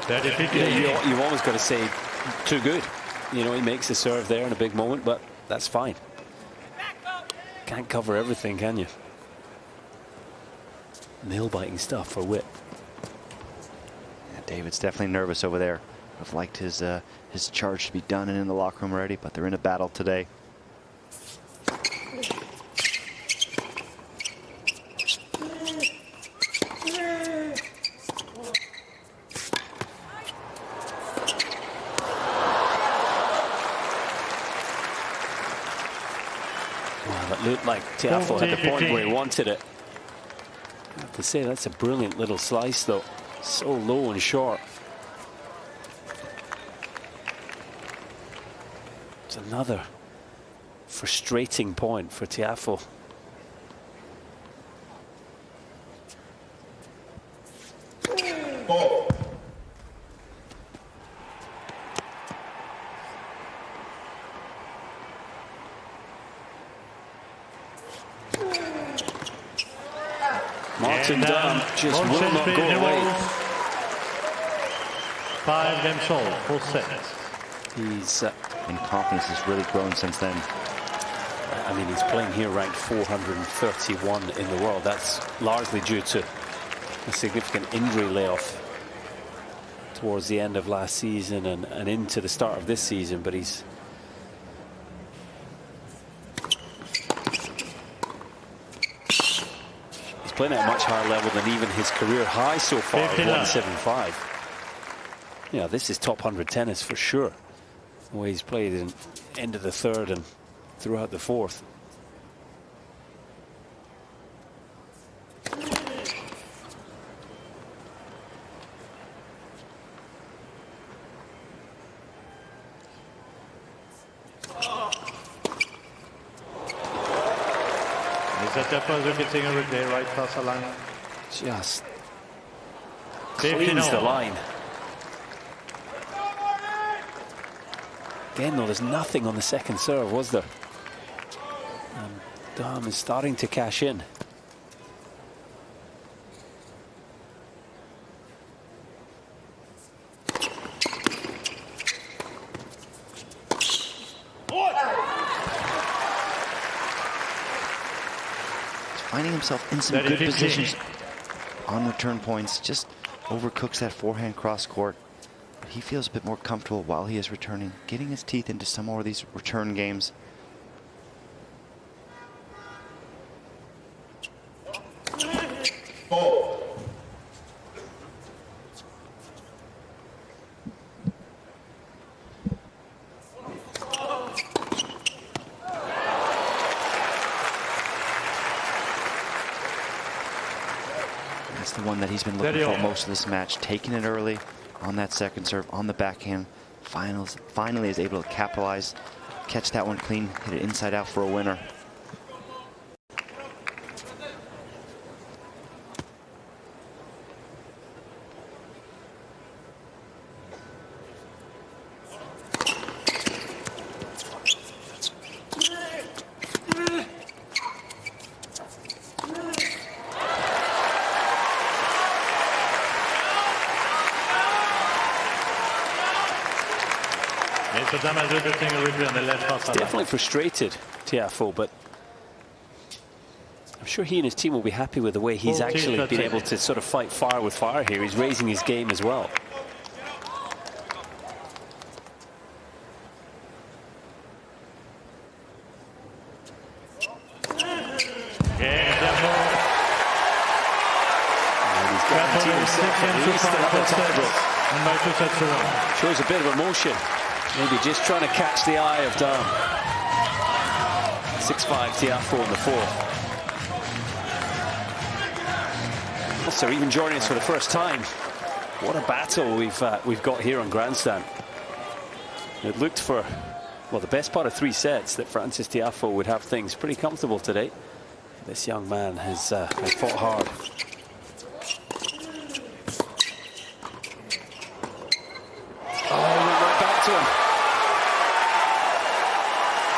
S1: Yeah, you've always got to say too good. You know, he makes a serve there in a big moment, but that's fine. Can't cover everything, can you? Nail-biting stuff for Whit.
S3: Yeah, David's definitely nervous over there. I've liked his charge to be done and in the locker room already, but they're in a battle today.
S1: Well, it looked like Tiafoe had the point where he wanted it. I have to say, that's a brilliant little slice, though. So low and short. It's another frustrating point for Tiafoe.
S4: Ball.
S1: Martin Damm just will not go away.
S2: 5 games all, full sets.
S1: He's,
S3: And confidence has really grown since then.
S1: I mean, he's playing here ranked 431 in the world. That's largely due to a significant injury layoff towards the end of last season and into the start of this season, but he's playing at a much higher level than even his career high so far of 175. Yeah, this is top 100 tennis for sure. The way he's played in end of the third and throughout the fourth. Just cleans the line. Again, though, there's nothing on the second serve, was there? And Damm is starting to cash in.
S3: finding himself in some good positions on return points. Just overcooks that forehand cross court. But he feels a bit more comfortable while he is returning, getting his teeth into some more of these return games. That's the one that he's been looking for most of this match. Taking it early on that second serve, on the backhand. Finally is able to capitalize, catch that one clean, hit it inside out for a winner.
S1: Definitely frustrated, Tiafoe, but I'm sure he and his team will be happy with the way he's actually been able to sort of fight fire with fire here. He's raising his game as well. And he's guaranteed himself at least another tiebreak. Shows a bit of emotion. Maybe just trying to catch the eye of Damm. 6-5 Tiafoe in the fourth. Also, even joining us for the first time, what a battle we've got here on Grandstand. It looked for, well, the best part of 3 sets that Frances Tiafoe would have things pretty comfortable today. This young man has fought hard.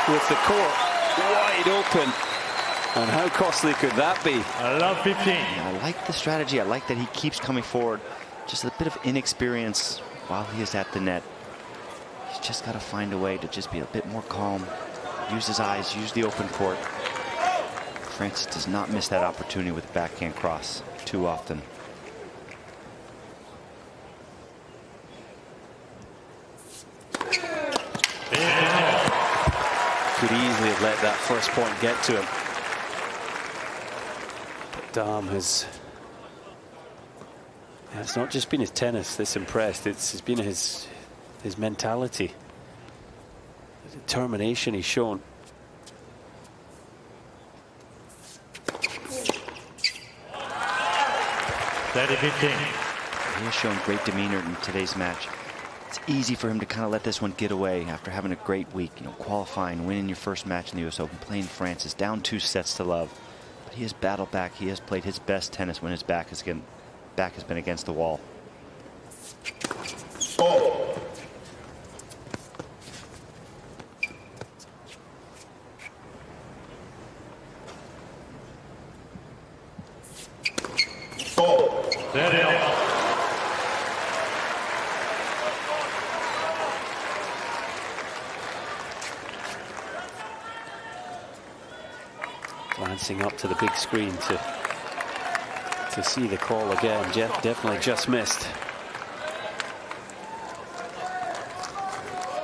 S1: With the court wide open, and how costly could that be?
S2: I love 15.
S3: I like the strategy. I like that he keeps coming forward. Just a bit of inexperience while he is at the net. He's just got to find a way to just be a bit more calm, use his eyes, use the open court. Frances does not miss that opportunity with the backhand cross too often.
S1: Could easily have let that first point get to him. But Damm has... it's not just been his tennis that's impressed, it's been his mentality. The determination he's shown.
S3: He has shown great demeanor in today's match. It's easy for him to kind of let this one get away after having a great week, you know, qualifying, winning your first match in the US Open, playing Frances, down 2 sets to love. But he has battled back. He has played his best tennis when his back has been against the wall.
S4: Oh.
S1: Glancing up to the big screen to see the call again. Definitely just missed.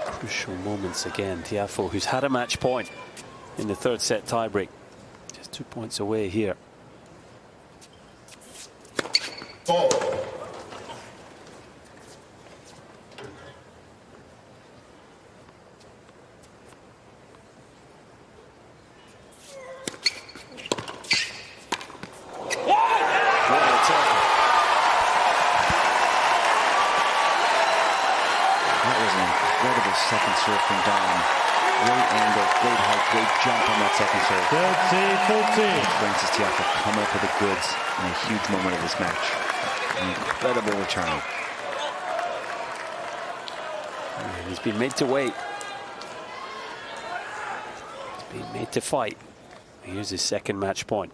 S1: Crucial moments again. Tiafoe, who's had a match point in the 3rd set tiebreak, just 2 points away here.
S3: Second serve from Damm. Great angle, great height, great jump on that second serve.
S2: 30-14.
S3: Frances Tiafoe coming up with the goods in a huge moment of this match. An incredible return.
S1: And he's been made to wait. He's been made to fight. Here's his 2nd match point.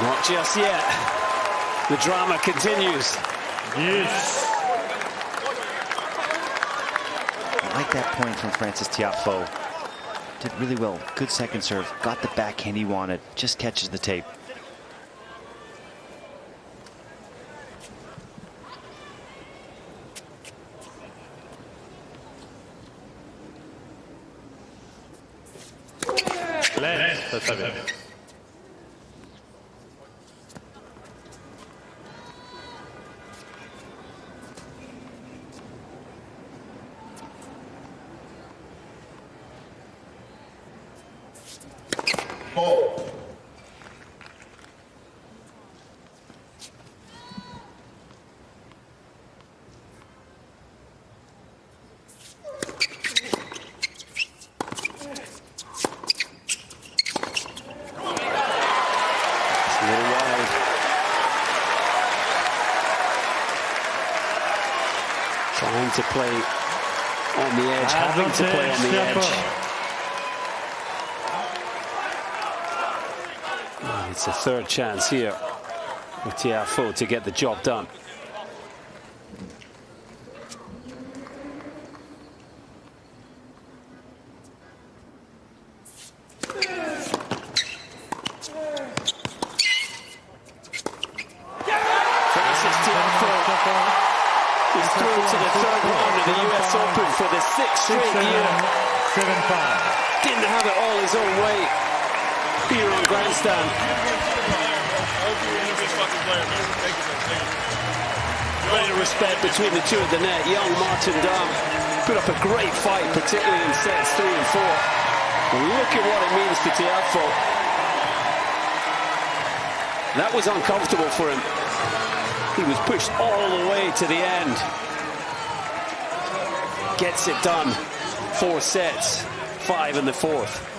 S1: Not just yet. The drama continues.
S2: Yes.
S3: I like that point from Frances Tiafoe. Did really well. Good second serve. Got the backhand he wanted. Just catches the tape.
S2: Let's have it.
S4: Ball.
S1: Trying to play on the edge, having to play on the edge. Oh, it's a third chance here for Tiafoe to get the job done. Frances Tiafoe is through to the third round of the US Open for the sixth straight year.
S2: 7-5.
S1: Didn't have it all his own way here on grandstand. Great respect between the two at the net. Young Martin Damm put up a great fight, particularly in sets 3 and 4. And look at what it means to Tiafoe. That was uncomfortable for him. He was pushed all the way to the end. Gets it done. 4 sets, 5 in the fourth.